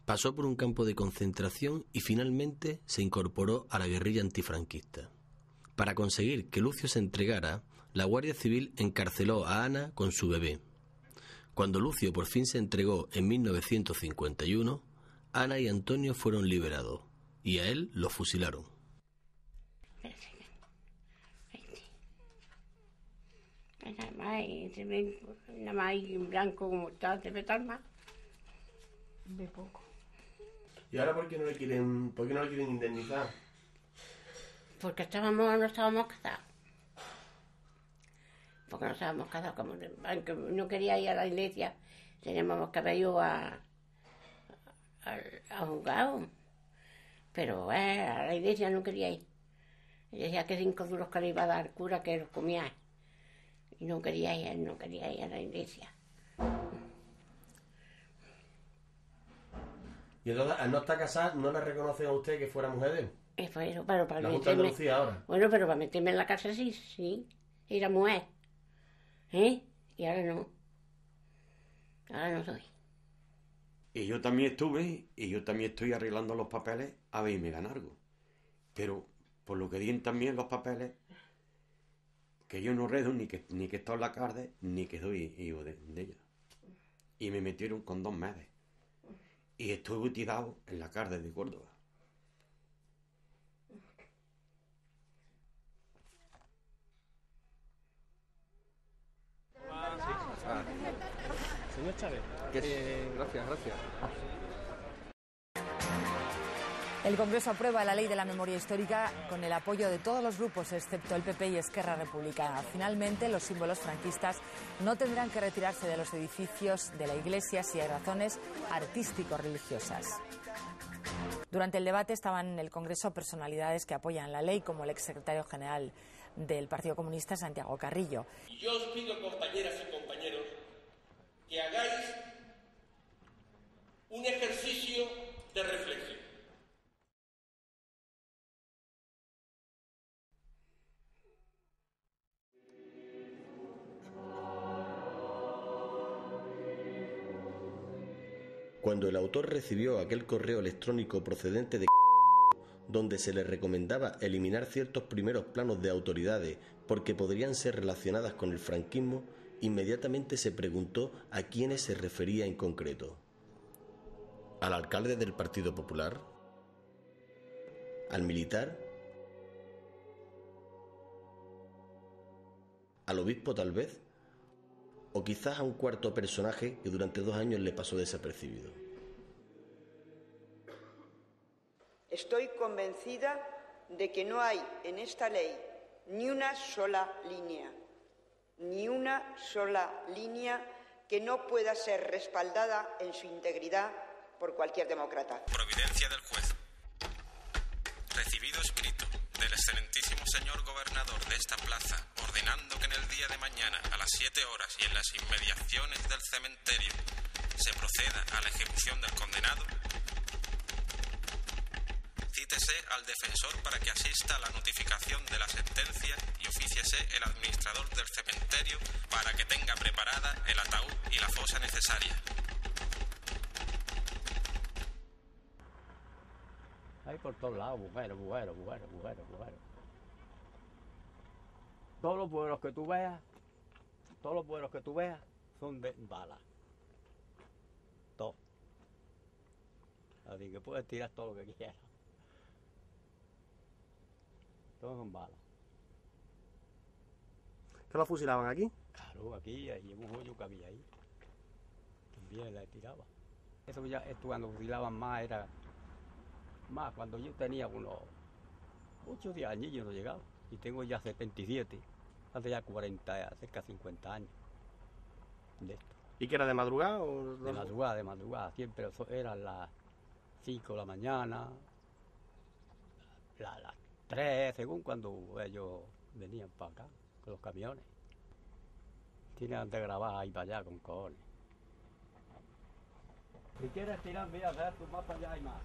Pasó por un campo de concentración y finalmente se incorporó a la guerrilla antifranquista. Para conseguir que Lucio se entregara, la Guardia Civil encarceló a Ana con su bebé. Cuando Lucio por fin se entregó en 1951, Ana y Antonio fueron liberados y a él lo fusilaron. Nada más en blanco como está, te ve tan mal. Ve poco. ¿Y ahora por qué no le quieren indemnizar? Porque no estábamos casados. Porque no estábamos casados, como aunque no quería ir a la iglesia, teníamos que haber ido a juzgado. Pero a la iglesia no quería ir. Y decía que 5 duros que le iba a dar el cura que los comía. Y no quería ir a la iglesia. Y entonces, al no estar casada, ¿no le reconocen a usted que fuera mujer de él? Pero para la Junta de Andalucía ahora. Bueno, pero para meterme en la cárcel sí. Era mujer. Y ahora no. Ahora no soy. Y yo también estuve, y yo también estoy arreglando los papeles a ver si me dan algo. Pero, por lo que digan también los papeles, que yo no redo ni que he estado en la cárcel, ni que soy hijo de ella. Y me metieron con 2 meses. Y estuve tirado en la cárcel de Córdoba. Señor Chávez, gracias. El Congreso aprueba la ley de la memoria histórica con el apoyo de todos los grupos, excepto el PP y Esquerra Republicana. Finalmente, los símbolos franquistas no tendrán que retirarse de los edificios de la Iglesia si hay razones artístico-religiosas. Durante el debate estaban en el Congreso personalidades que apoyan la ley, como el exsecretario general del Partido Comunista, Santiago Carrillo. Y yo os pido, compañeras y compañeros, que hagáis un ejercicio de reflexión. Cuando el autor recibió aquel correo electrónico procedente de donde se le recomendaba eliminar ciertos primeros planos de autoridades porque podrían ser relacionadas con el franquismo, inmediatamente se preguntó a quiénes se refería en concreto. ¿Al alcalde del Partido Popular? ¿Al militar? ¿Al obispo tal vez? ¿O quizás a un cuarto personaje que durante 2 años le pasó desapercibido? Estoy convencida de que no hay en esta ley ni una sola línea que no pueda ser respaldada en su integridad por cualquier demócrata. Providencia del juez. Recibido escrito del excelentísimo señor gobernador de esta plaza, ordenando que en el día de mañana a las 7 horas y en las inmediaciones del cementerio se proceda a la ejecución del condenado, cítese al defensor para que asista a la notificación de la sentencia y ofíciese el administrador del cementerio para que tenga preparada el ataúd y la fosa necesaria. Hay por todos lados, mujeres. Todos los vuelos que tú veas, son de balas. Todos. Así que puedes tirar todo lo que quieras. Todos son balas. ¿Que lo fusilaban aquí? Claro, aquí hay un hoyo que había ahí. También la tiraba. Eso ya, esto cuando fusilaban más era... Más cuando yo tenía unos 8 o 10 años yo no he llegado. Y tengo ya 77, hace ya 40, cerca de 50 años de esto. ¿Y que era de madrugada? O... De madrugada, siempre eran las 5 de la mañana, las 3, según cuando ellos venían para acá, con los camiones. Tienen de grabar ahí para allá con cojones. Si quieres tirar, mira, ver tú más para allá y más.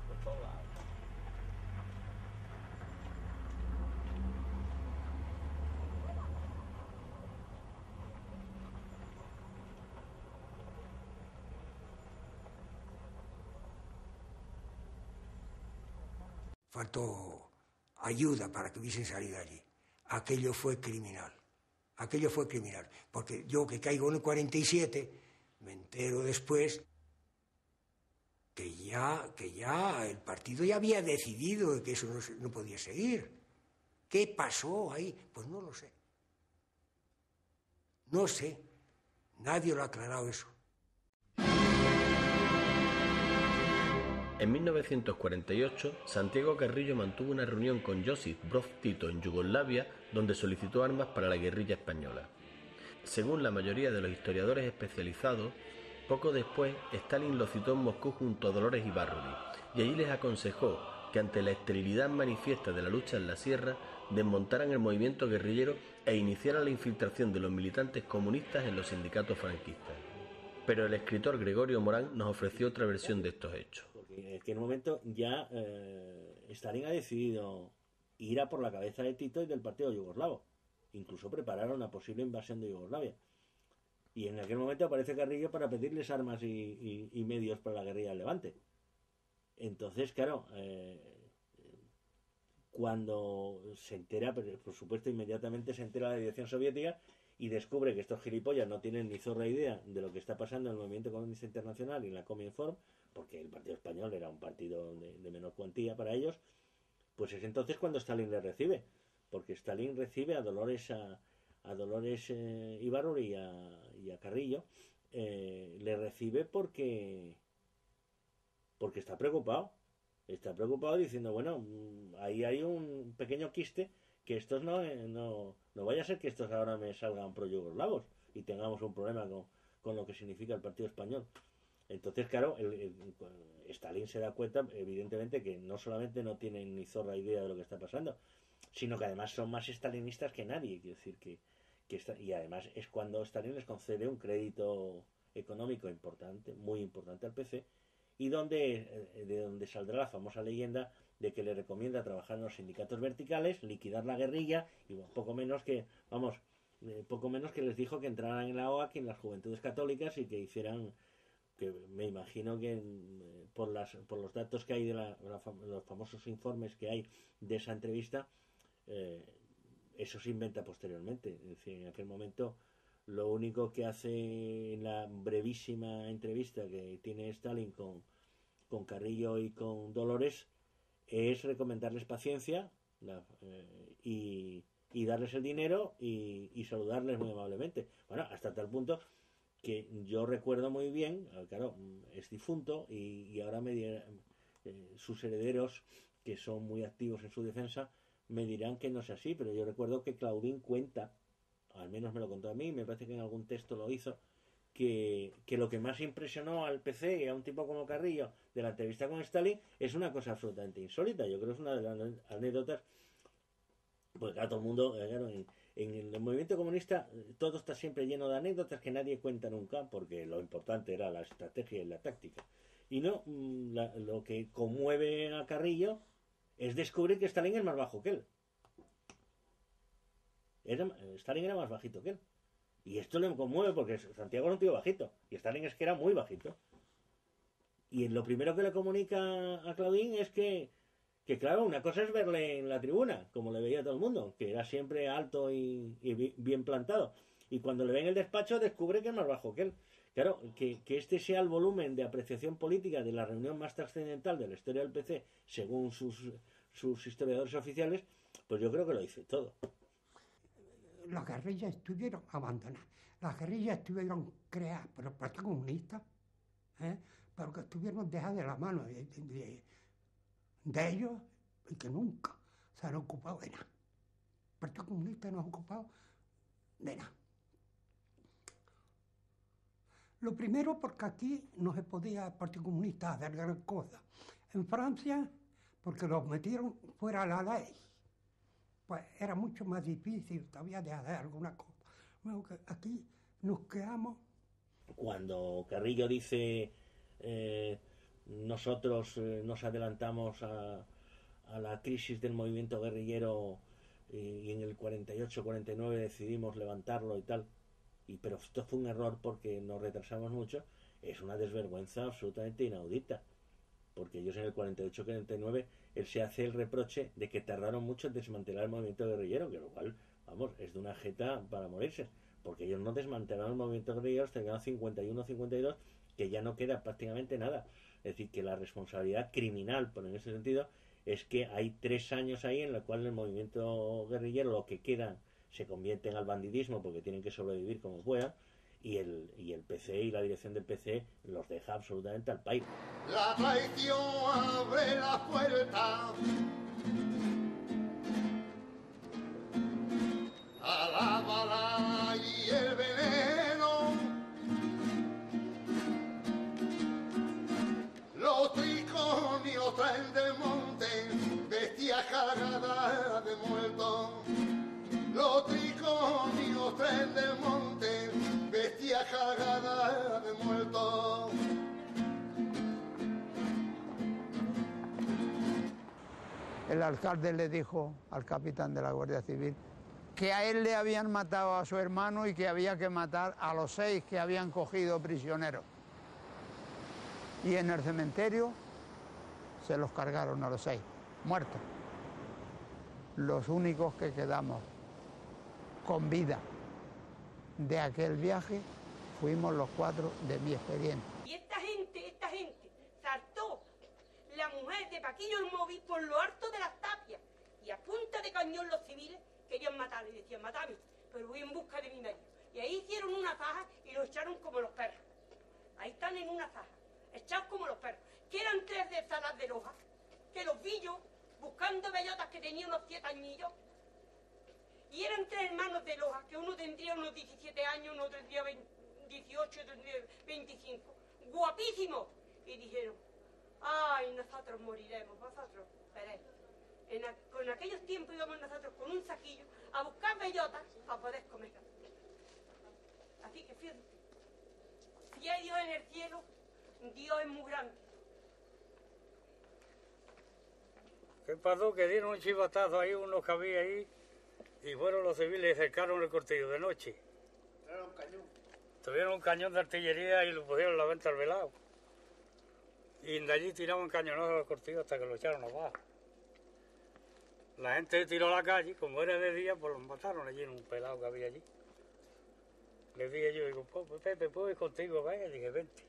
Por todos lados. Faltó ayuda para que hubiesen salido allí. Aquello fue criminal. Aquello fue criminal. Porque yo que caigo en el 47, me entero después que ya el partido ya había decidido de que eso no podía seguir. ¿Qué pasó ahí? Pues no lo sé. No sé. Nadie lo ha aclarado eso. En 1948, Santiago Carrillo mantuvo una reunión con Josip Broz Tito en Yugoslavia, donde solicitó armas para la guerrilla española. Según la mayoría de los historiadores especializados, poco después Stalin lo citó en Moscú junto a Dolores Ibárruri, y allí les aconsejó que ante la esterilidad manifiesta de la lucha en la sierra, desmontaran el movimiento guerrillero e iniciaran la infiltración de los militantes comunistas en los sindicatos franquistas. Pero el escritor Gregorio Morán nos ofreció otra versión de estos hechos. En aquel momento ya Stalin ha decidido ir a por la cabeza de Tito y del partido yugoslavo. Incluso prepararon una posible invasión de Yugoslavia. Y en aquel momento aparece Carrillo para pedirles armas y medios para la guerrilla del Levante. Entonces, claro, cuando se entera, por supuesto inmediatamente se entera la dirección soviética y descubre que estos gilipollas no tienen ni zorra idea de lo que está pasando en el movimiento comunista internacional y en la Cominform, porque el partido español era un partido de menor cuantía para ellos, pues es entonces cuando Stalin le recibe, porque Stalin recibe a Dolores Ibárruri y a Carrillo, le recibe porque está preocupado diciendo, bueno, ahí hay un pequeño quiste, que estos no vaya a ser que estos ahora me salgan pro-yugoslavos y tengamos un problema con lo que significa el partido español. Entonces, claro, Stalin se da cuenta, evidentemente, que no solamente no tienen ni zorra idea de lo que está pasando, sino que además son más stalinistas que nadie. Quiero decir y además es cuando Stalin les concede un crédito económico importante, muy importante al PC, y de donde saldrá la famosa leyenda de que le recomienda trabajar en los sindicatos verticales, liquidar la guerrilla, y poco menos que les dijo que entraran en la OAC y en las Juventudes Católicas y que hicieran, que me imagino que por los datos que hay de los famosos informes que hay de esa entrevista, eso se inventa posteriormente. Es decir, en aquel momento lo único que hace en la brevísima entrevista que tiene Stalin con Carrillo y con Dolores es recomendarles paciencia y darles el dinero y saludarles muy amablemente. Bueno, hasta tal punto que yo recuerdo muy bien, claro, es difunto y ahora sus herederos, que son muy activos en su defensa, me dirán que no es así, pero yo recuerdo que Claudín cuenta, al menos me lo contó a mí, me parece que en algún texto lo hizo, que lo que más impresionó al PC y a un tipo como Carrillo de la entrevista con Stalin es una cosa absolutamente insólita. Yo creo que es una de las anécdotas, porque claro, todo el mundo, claro, en el movimiento comunista todo está siempre lleno de anécdotas que nadie cuenta nunca, porque lo importante era la estrategia y la táctica. Y no, lo que conmueve a Carrillo es descubrir que Stalin es más bajo que él. Stalin era más bajito que él. Y esto le conmueve porque Santiago era un tío bajito y Stalin es que era muy bajito. Y lo primero que le comunica a Claudín es que claro, una cosa es verle en la tribuna, como le veía todo el mundo, que era siempre alto y bien plantado. Y cuando le ve en el despacho descubre que es más bajo que él. Claro, que este sea el volumen de apreciación política de la reunión más trascendental de la historia del PC, según sus historiadores oficiales, pues yo creo que lo dice todo. Las guerrillas estuvieron abandonadas. Las guerrillas estuvieron creadas por el Partido Comunista, porque estuvieron dejadas de la mano de ellos y que nunca se han ocupado de nada. El Partido Comunista no ha ocupado de nada. Lo primero porque aquí no se podía el Partido Comunista hacer gran cosa. En Francia, porque los metieron fuera de la ley, pues era mucho más difícil todavía de hacer alguna cosa. Bueno, que aquí nos quedamos. Cuando Carrillo dice nosotros nos adelantamos a la crisis del movimiento guerrillero y en el 48-49 decidimos levantarlo y tal, pero esto fue un error porque nos retrasamos mucho, es una desvergüenza absolutamente inaudita, porque ellos en el 48-49 él se hace el reproche de que tardaron mucho en desmantelar el movimiento guerrillero, que lo cual, vamos, es de una jeta para morirse, porque ellos no desmantelaron el movimiento guerrillero hasta el año 51-52, que ya no queda prácticamente nada. Es decir, que la responsabilidad criminal, por en ese sentido, es que hay 3 años ahí en los cuales el movimiento guerrillero, lo que queda, se convierte en al bandidismo porque tienen que sobrevivir como puedan, y el PC y la dirección del PC los deja absolutamente al país. La traición abre la puerta a la bala y el veneno. Los triconios traen del monte bestias cargadas de muertos. Los triconios traen del monte bestias cargadas de muertos. El alcalde le dijo al capitán de la Guardia Civil que a él le habían matado a su hermano y que había que matar a los 6 que habían cogido prisioneros. Y en el cementerio se los cargaron a los 6, muertos. Los únicos que quedamos con vida de aquel viaje fuimos los 4 de mi experiencia. Y esta gente saltó la mujer de Paquillo el Móvil por lo alto de las tapias y a punta de cañón los civiles querían matarle y decían, matame, pero voy en busca de mi medio. Y ahí hicieron una faja y los echaron como los perros. Ahí están en una faja, echados como los perros. Que eran 3 de Salas de Loja, que los vi yo buscando bellotas que tenían unos 7 añillos. Y eran 3 hermanos de Loja, que uno tendría unos 17 años, uno tendría 18, otro tendría 25. Guapísimos. Y dijeron, ay, nosotros moriremos, vosotros veréis. Con aquellos tiempos íbamos nosotros con un saquillo a buscar bellotas para poder comer. Así que fíjate, si hay Dios en el cielo, Dios es muy grande. ¿Qué pasó? Que dieron un chivatazo ahí, unos que había ahí, y fueron los civiles y cercaron el cortillo de noche. Era un cañón. Tuvieron un cañón de artillería y lo pusieron en la venta al velado. Y de allí tiraban cañonazos al cortillo hasta que lo echaron abajo. La gente tiró a la calle, como era de día, pues los mataron allí en un pelado que había allí. Le dije yo, digo, pues, Pepe, ¿puedo ir contigo? Vaya, dije, vente.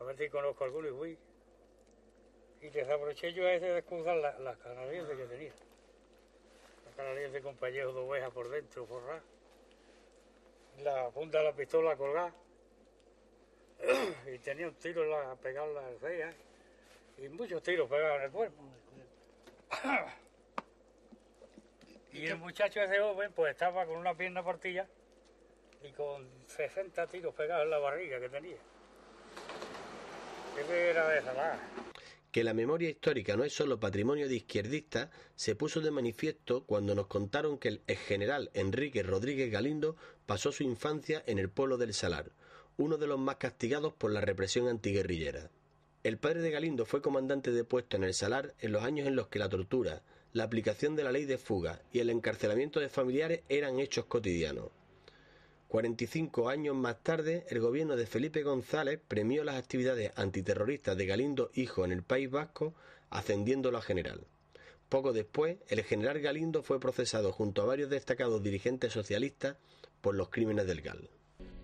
A ver si conozco a alguno y fui. Y desaproveché yo a ese de cruzar las canadienses que tenía. Las canadienses con pellejo de oveja por dentro, forrada. La punta de la pistola colgada. Y tenía un tiro pegado en la ceja. Y muchos tiros pegados en el cuerpo. Y el muchacho ese joven pues estaba con una pierna partida y con 60 tiros pegados en la barriga que tenía. Ese era de Salah. Que la memoria histórica no es solo patrimonio de izquierdistas se puso de manifiesto cuando nos contaron que el exgeneral Enrique Rodríguez Galindo pasó su infancia en el pueblo del Salar, uno de los más castigados por la represión antiguerrillera. El padre de Galindo fue comandante de puesto en el Salar en los años en los que la tortura, la aplicación de la ley de fuga y el encarcelamiento de familiares eran hechos cotidianos. 45 años más tarde, el gobierno de Felipe González premió las actividades antiterroristas de Galindo hijo en el País Vasco, ascendiéndolo a general. Poco después, el general Galindo fue procesado junto a varios destacados dirigentes socialistas por los crímenes del GAL.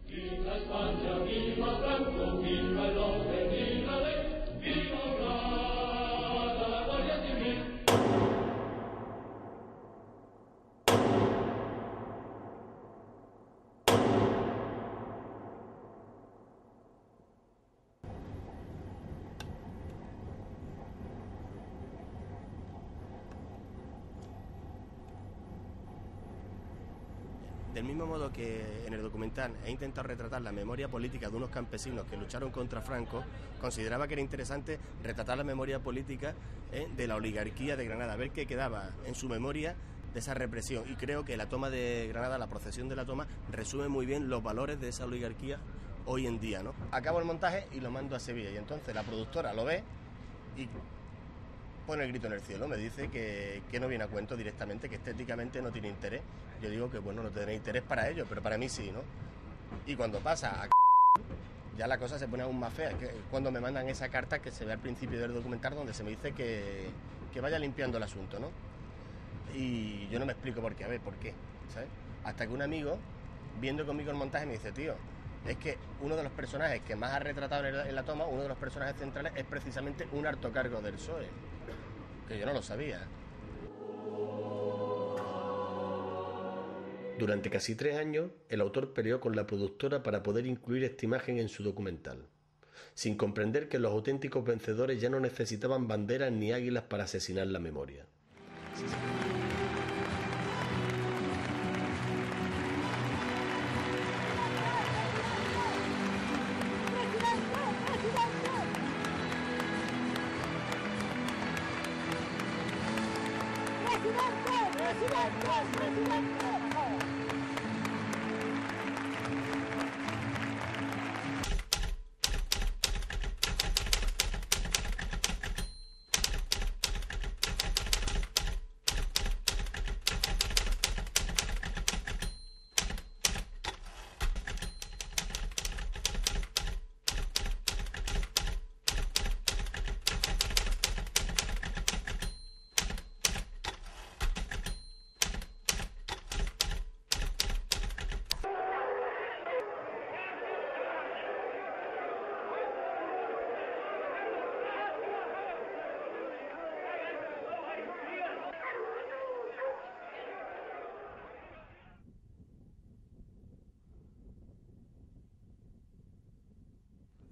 Viva España, viva Franco, viva el orden, viva la ley, viva la Guardia Civil. Del mismo modo que en el documental he intentado retratar la memoria política de unos campesinos que lucharon contra Franco, consideraba que era interesante retratar la memoria política de la oligarquía de Granada, a ver qué quedaba en su memoria de esa represión. Y creo que la toma de Granada, la procesión de la toma, resume muy bien los valores de esa oligarquía hoy en día, ¿no? Acabo el montaje y lo mando a Sevilla, y entonces la productora lo ve y pone el grito en el cielo, me dice que no viene a cuento directamente, que estéticamente no tiene interés. Yo digo que bueno, no tendrá interés para ellos, pero para mí sí, ¿no? Y cuando pasa a ya la cosa se pone aún más fea, que cuando me mandan esa carta que se ve al principio del documental donde se me dice que vaya limpiando el asunto, ¿no? Y yo no me explico por qué, a ver, ¿por qué? ¿Sabes? Hasta que un amigo, viendo conmigo el montaje, me dice, tío, es que uno de los personajes que más ha retratado en la toma, uno de los personajes centrales, es precisamente un alto cargo del PSOE, que yo no lo sabía. Durante casi 3 años, el autor peleó con la productora para poder incluir esta imagen en su documental, sin comprender que los auténticos vencedores ya no necesitaban banderas ni águilas para asesinar la memoria.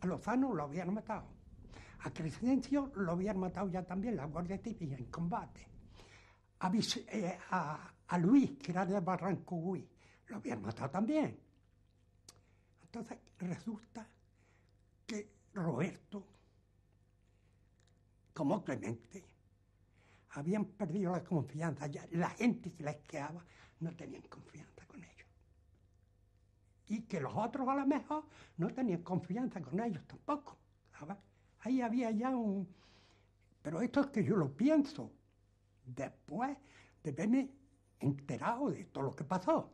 A Lozano lo habían matado. A Crescencio lo habían matado ya también, la Guardia Civil en combate. A Luis, que era de Barranco Gui, lo habían matado también. Entonces resulta que Roberto, como Clemente, habían perdido la confianza. Ya la gente que les quedaba no tenían confianza con ellos. Y que los otros a lo mejor no tenían confianza con ellos tampoco, ¿sabes? Ahí había ya un... Pero esto es que yo lo pienso después de verme enterado de todo lo que pasó.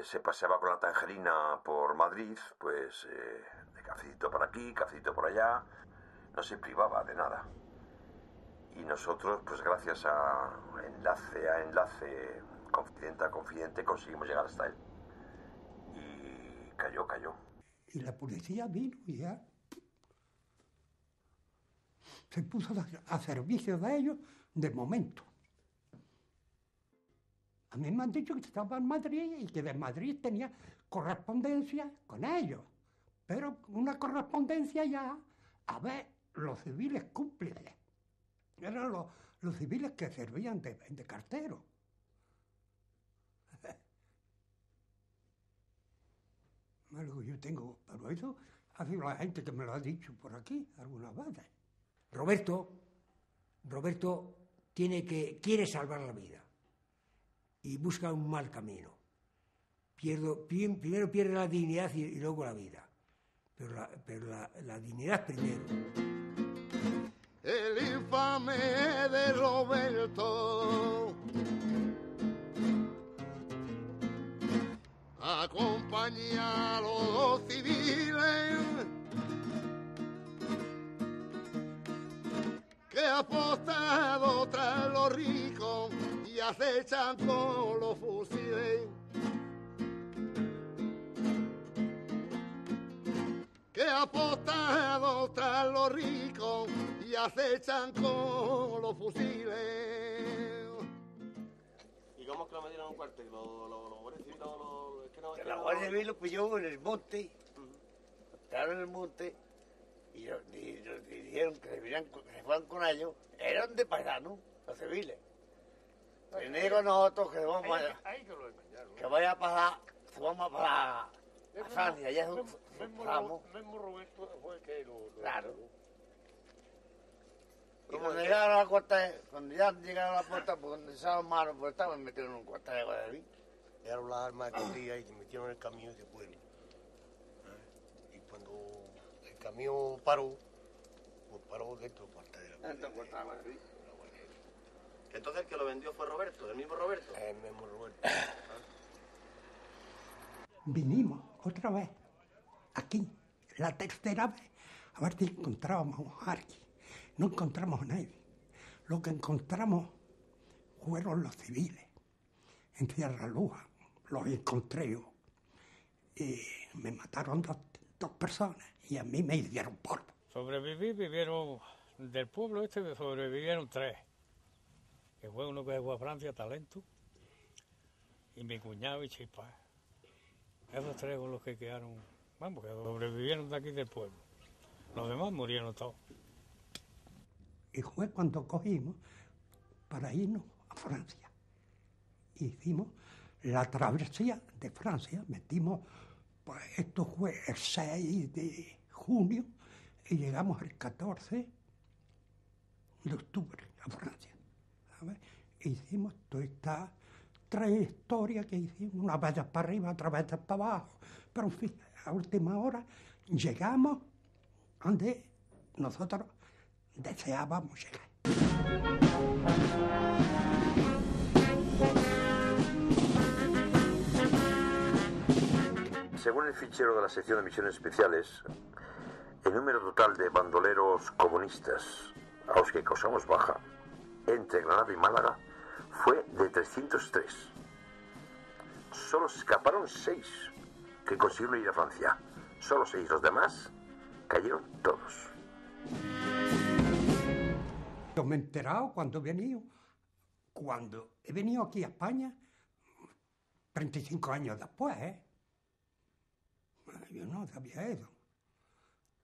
Se paseaba con la tangerina por Madrid, pues de cafecito por aquí, cafecito por allá, no se privaba de nada. Y nosotros, pues gracias a enlace, confidente a confidente, conseguimos llegar hasta él. Cayó. Y la policía vino y ya se puso a servicio de ellos de momento. A mí me han dicho que estaba en Madrid y que de Madrid tenía correspondencia con ellos. Pero una correspondencia ya, a ver, los civiles cómplices. Eran los civiles que servían de cartero. Yo tengo, pero eso ha sido la gente que me lo ha dicho por aquí algunas veces. Roberto quiere salvar la vida y busca un mal camino. Primero pierde la dignidad y luego la vida, pero la dignidad primero. El infame de Roberto acompaña a los civiles que apostado tras los ricos y acechan con los fusiles, que apostado tras los ricos y acechan con los fusiles. ¿Y cómo es que lo metieron en un cuartel? La Guardia Civil lo pilló en el monte, entraron en el monte y nos dijeron que se fueran con ellos. Eran de paisanos, los civiles. Venid con nosotros que vamos para que vaya a pasar, se vamos para a Francia, ya estamos. Mismo Roberto fue el que lo claro. Y cuando llegaron a la costa, cuando ya llegaron a la puerta, pues donde se los manos, pues estaban metidos en un cuartel de Guadalí. Llegaron las armas escondidas y se metieron en el camión y se fueron. Y cuando el camión paró, pues paró dentro del cuartel de la Guadalí. Entonces el que lo vendió fue Roberto, el mismo Roberto. El mismo Roberto. Vinimos otra vez, aquí, la tercera vez, a ver si encontrábamos a alguien. No encontramos a nadie. Lo que encontramos fueron los civiles. En Sierra Luz los encontré yo. Y me mataron dos personas y a mí me hicieron polvo. Vivieron, del pueblo este sobrevivieron 3. Que fue uno que fue a Francia, Talento, y mi cuñado y Chispa. Esos 3 son los que quedaron, vamos, que sobrevivieron de aquí del pueblo. Los demás murieron todos. Y fue cuando cogimos para irnos a Francia. Hicimos la travesía de Francia, metimos, pues esto fue el 6 de junio y llegamos el 14 de octubre a Francia. ¿Sabes? Hicimos toda esta trayectoria que hicimos, una vez para arriba, otra vez para abajo, pero en fin, a última hora llegamos donde nosotros deseábamos llegar. Según el fichero de la sección de misiones especiales, el número total de bandoleros comunistas a los que causamos baja entre Granada y Málaga fue de 303. Solo se escaparon 6 que consiguieron ir a Francia. Solo 6, los demás cayeron todos. Yo me he enterado cuando he venido aquí a España, 35 años después, ¿eh? Yo no sabía eso.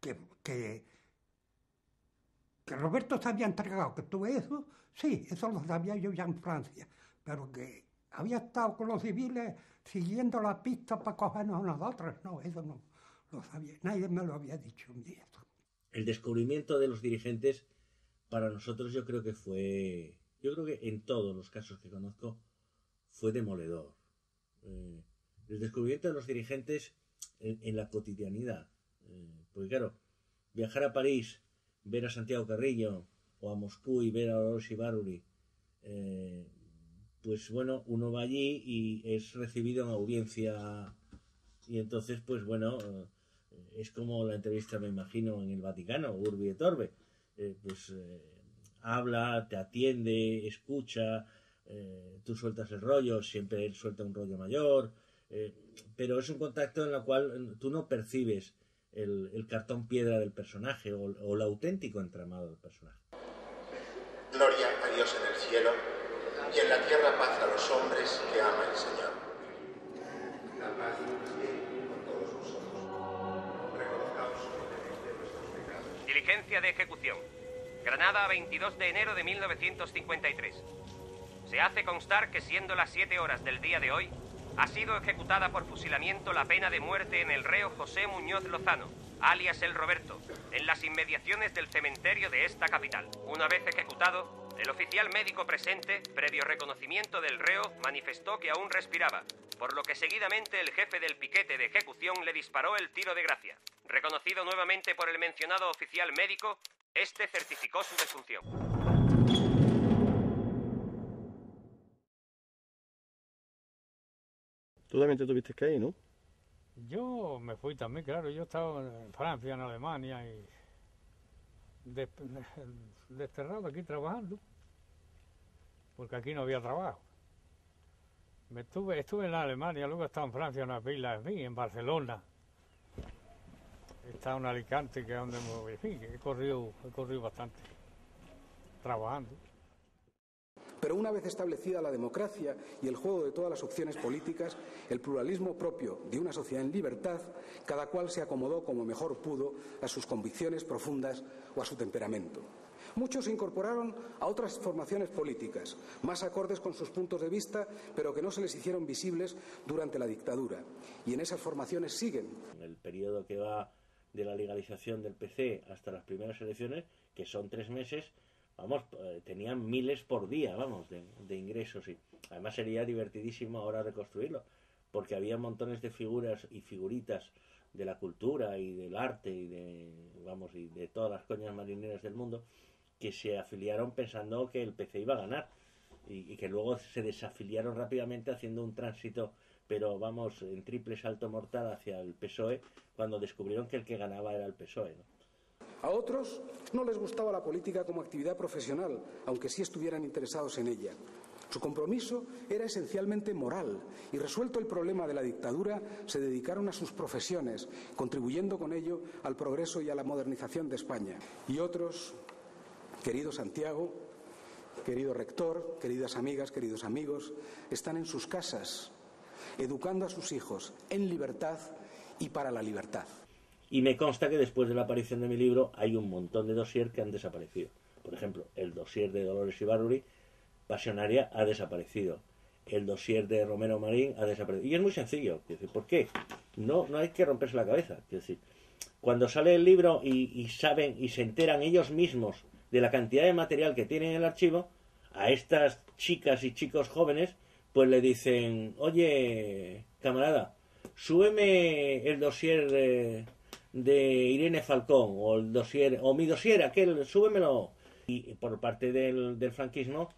Que Roberto se había entregado, que tuve eso, sí, eso lo sabía yo ya en Francia, pero que había estado con los civiles siguiendo la pista para cogernos a nosotros, no, eso no lo sabía, nadie me lo había dicho. El descubrimiento de los dirigentes, para nosotros yo creo que en todos los casos que conozco, fue demoledor. El descubrimiento de los dirigentes en la cotidianidad. Porque claro, viajar a París, ver a Santiago Carrillo, o a Moscú y ver a Orosi Baruri, pues bueno, uno va allí y es recibido en audiencia, y entonces pues bueno, es como la entrevista, me imagino, en el Vaticano, Urbi et Orbi, habla, te atiende, escucha, tú sueltas el rollo, siempre él suelta un rollo mayor, pero es un contacto en el cual tú no percibes el cartón piedra del personaje o el auténtico entramado del personaje. Gloria a Dios en el cielo y en la tierra paz a los hombres que ama el Señor. La paz con todos vosotros. Reconozcaos nuestros pecados. Diligencia de ejecución. Granada, 22 de enero de 1953. Se hace constar que siendo las 7 horas del día de hoy, ha sido ejecutada por fusilamiento la pena de muerte en el reo José Muñoz Lozano, alias El Roberto, en las inmediaciones del cementerio de esta capital. Una vez ejecutado, el oficial médico presente, previo reconocimiento del reo, manifestó que aún respiraba, por lo que seguidamente el jefe del piquete de ejecución le disparó el tiro de gracia. Reconocido nuevamente por el mencionado oficial médico, este certificó su defunción. Tú también te tuviste que ir, ¿no? Yo me fui también, claro. Yo estaba en Francia, en Alemania y desterrado aquí trabajando, porque aquí no había trabajo. Estuve en Alemania, luego estaba en Francia una pila, en fin, en Barcelona. Estaba en Alicante, que es donde he corrido bastante, trabajando. Pero una vez establecida la democracia y el juego de todas las opciones políticas, el pluralismo propio de una sociedad en libertad, cada cual se acomodó como mejor pudo a sus convicciones profundas o a su temperamento. Muchos se incorporaron a otras formaciones políticas, más acordes con sus puntos de vista, pero que no se les hicieron visibles durante la dictadura. Y en esas formaciones siguen. En el periodo que va de la legalización del PC hasta las primeras elecciones, que son 3 meses, vamos, tenían miles por día, vamos, de ingresos. Y además sería divertidísimo ahora reconstruirlo, porque había montones de figuras y figuritas de la cultura y del arte y de todas las coñas marineras del mundo, que se afiliaron pensando que el PC iba a ganar y que luego se desafiliaron rápidamente haciendo un tránsito, pero vamos, en triple salto mortal hacia el PSOE, cuando descubrieron que el que ganaba era el PSOE, ¿no? A otros no les gustaba la política como actividad profesional, aunque sí estuvieran interesados en ella. Su compromiso era esencialmente moral y, resuelto el problema de la dictadura, se dedicaron a sus profesiones, contribuyendo con ello al progreso y a la modernización de España. Y otros, querido Santiago, querido rector, queridas amigas, queridos amigos, están en sus casas, educando a sus hijos en libertad y para la libertad. Y me consta que después de la aparición de mi libro hay un montón de dossier que han desaparecido. Por ejemplo, el dossier de Dolores Ibárruri, Pasionaria, ha desaparecido. El dossier de Romero Marín ha desaparecido. Y es muy sencillo. Quiero decir, ¿por qué? No hay que romperse la cabeza. Quiero decir, cuando sale el libro y saben y se enteran ellos mismos de la cantidad de material que tienen en el archivo, a estas chicas y chicos jóvenes, pues le dicen: oye, camarada, súbeme el dossier de Irene Falcón, o el dossier, o mi dossier, aquel, súbemelo. Y por parte del franquismo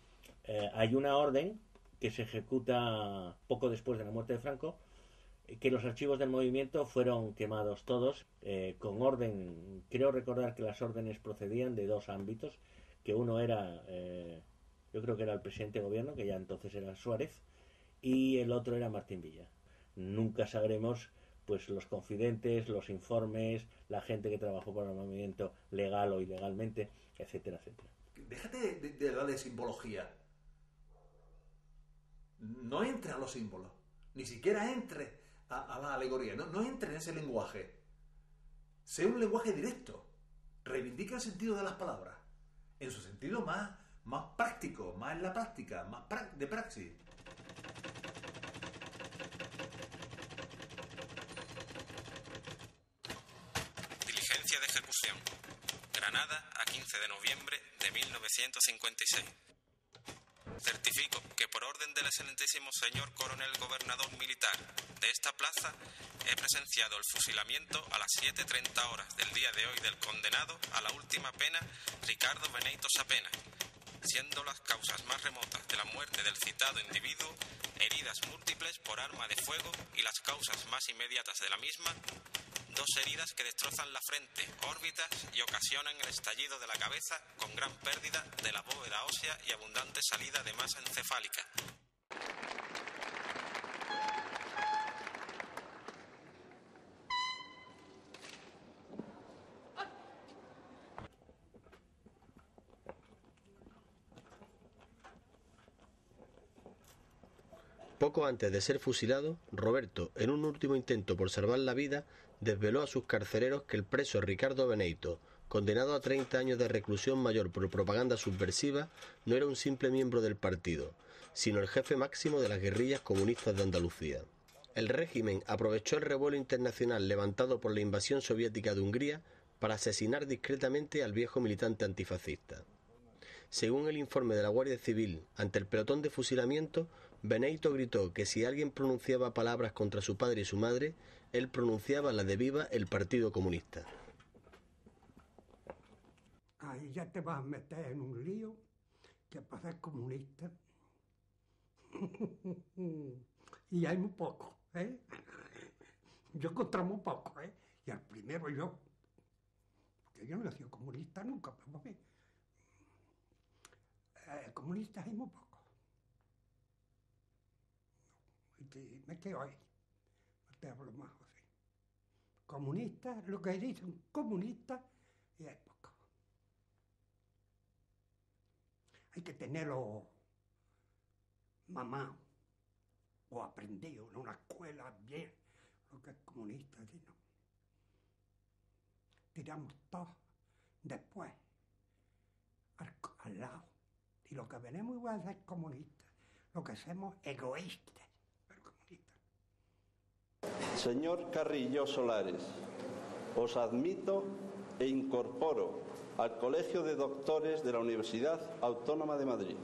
hay una orden que se ejecuta poco después de la muerte de Franco, que los archivos del movimiento fueron quemados todos, con orden. Creo recordar que las órdenes procedían de 2 ámbitos, que uno era, yo creo que era el presidente de gobierno, que ya entonces era Suárez, y el otro era Martín Villa. Nunca sabremos pues los confidentes, los informes, la gente que trabajó para el movimiento legal o ilegalmente, etcétera, etcétera. Déjate de hablar de simbología. No entre a los símbolos. Ni siquiera entre a la alegoría. No entre en ese lenguaje. Sea un lenguaje directo. Reivindica el sentido de las palabras. En su sentido más práctico, más en la práctica, más de praxis. Diligencia de ejecución. Granada, a 15 de noviembre de 1956. Certifico que por orden del excelentísimo señor coronel gobernador militar de esta plaza he presenciado el fusilamiento a las 7:30 horas del día de hoy del condenado a la última pena Ricardo Beneito Sapena, siendo las causas más remotas de la muerte del citado individuo heridas múltiples por arma de fuego y las causas más inmediatas de la misma 2 heridas que destrozan la frente, órbitas y ocasionan el estallido de la cabeza con gran pérdida de la bóveda ósea y abundante salida de masa encefálica. Poco antes de ser fusilado, Roberto, en un último intento por salvar la vida, desveló a sus carceleros que el preso Ricardo Beneito, condenado a 30 años de reclusión mayor por propaganda subversiva, no era un simple miembro del partido, sino el jefe máximo de las guerrillas comunistas de Andalucía. El régimen aprovechó el revuelo internacional levantado por la invasión soviética de Hungría para asesinar discretamente al viejo militante antifascista. Según el informe de la Guardia Civil, ante el pelotón de fusilamiento, Beneito gritó que si alguien pronunciaba palabras contra su padre y su madre, él pronunciaba la de viva el Partido Comunista. Ahí ya te vas a meter en un lío que para ser comunista. Y hay muy poco, ¿eh? Yo encontré muy poco, ¿eh? Y al primero yo, porque yo no he sido comunista nunca, pero comunistas hay muy poco. Y me quedo ahí, no te hablo más, José. Comunistas, lo que dicen comunistas, y hay poco. Hay que tenerlo mamado o aprendido en una escuela bien lo que es comunista, sino tiramos todos después al lado. Y lo que venimos igual a ser comunistas, lo que somos egoístas. Señor Carrillo Solares, os admito e incorporo al Colegio de Doctores de la Universidad Autónoma de Madrid.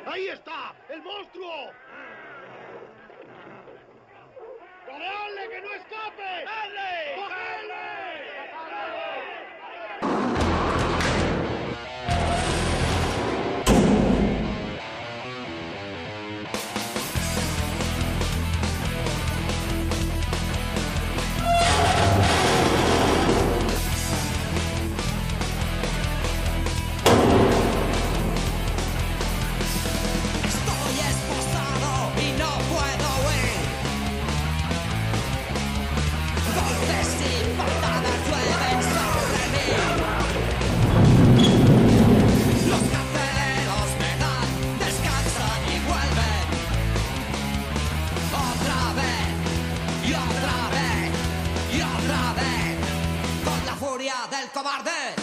¡Ahí está! ¡El monstruo! ¡Rodeadle, que no escape! ¡Dale! ¡Cogedle! Del cobarde.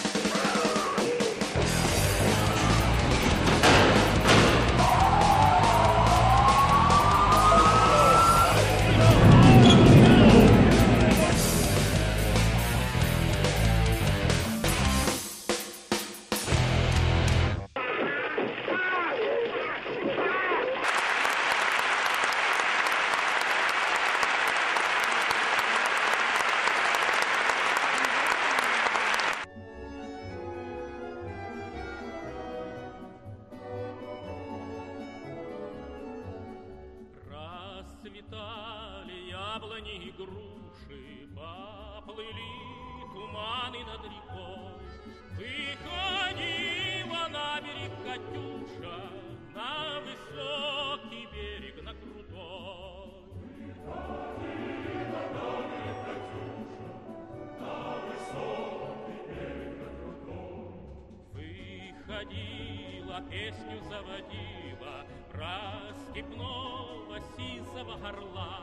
Расцветали яблони и груши, поплыли туманы над рекой. Выходила на берег Катюша, на высокий берег, на крутой. Выходила на берег Катюша, на высокий берег, на крутой. Выходила, песню заводила про степного сизого орла,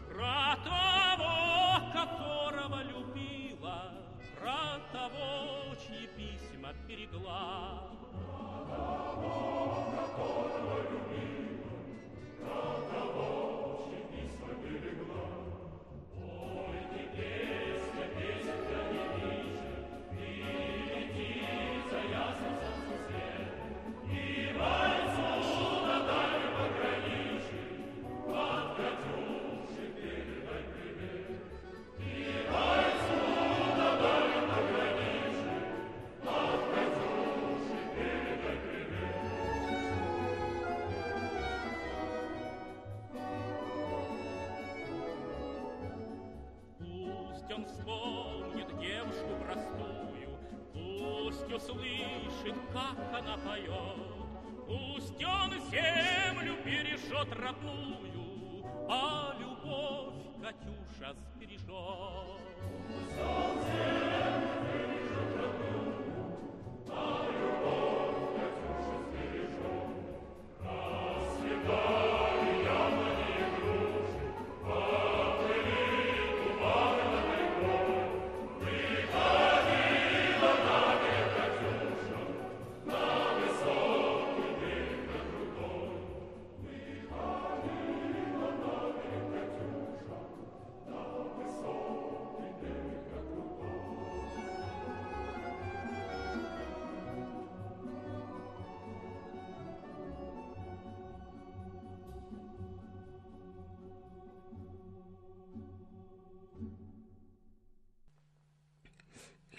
про того, которого любила, про того, чьи письма берегла. Про того, которого любила, про того, чьи письма берегла. Пойте, песня, песенка не пишет, и летит за ясным солнцем свет, и бойцу на дальнем пограничье от Катюши передай привет. И бойцу на дальнем пограничье от Катюши передай привет. Пусть он вспомнит девушку простую, пусть услышит, как она поет. Пусть он землю бережет родную, а любовь Катюша сбережет. Пусть он землю бережет родную, а любовь Катюша сбережет. Расцветали яблони и груши, поплыли туманы над рекой. Выходила на берег Катюша, на высокий берег, на крутой. Выходила на берег Катюша, на высокий берег, на крутой.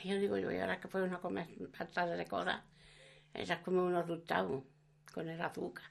Y yo digo, yo, y ahora que fueron a comer tarde de cosas, esas come unos rustados con el azúcar.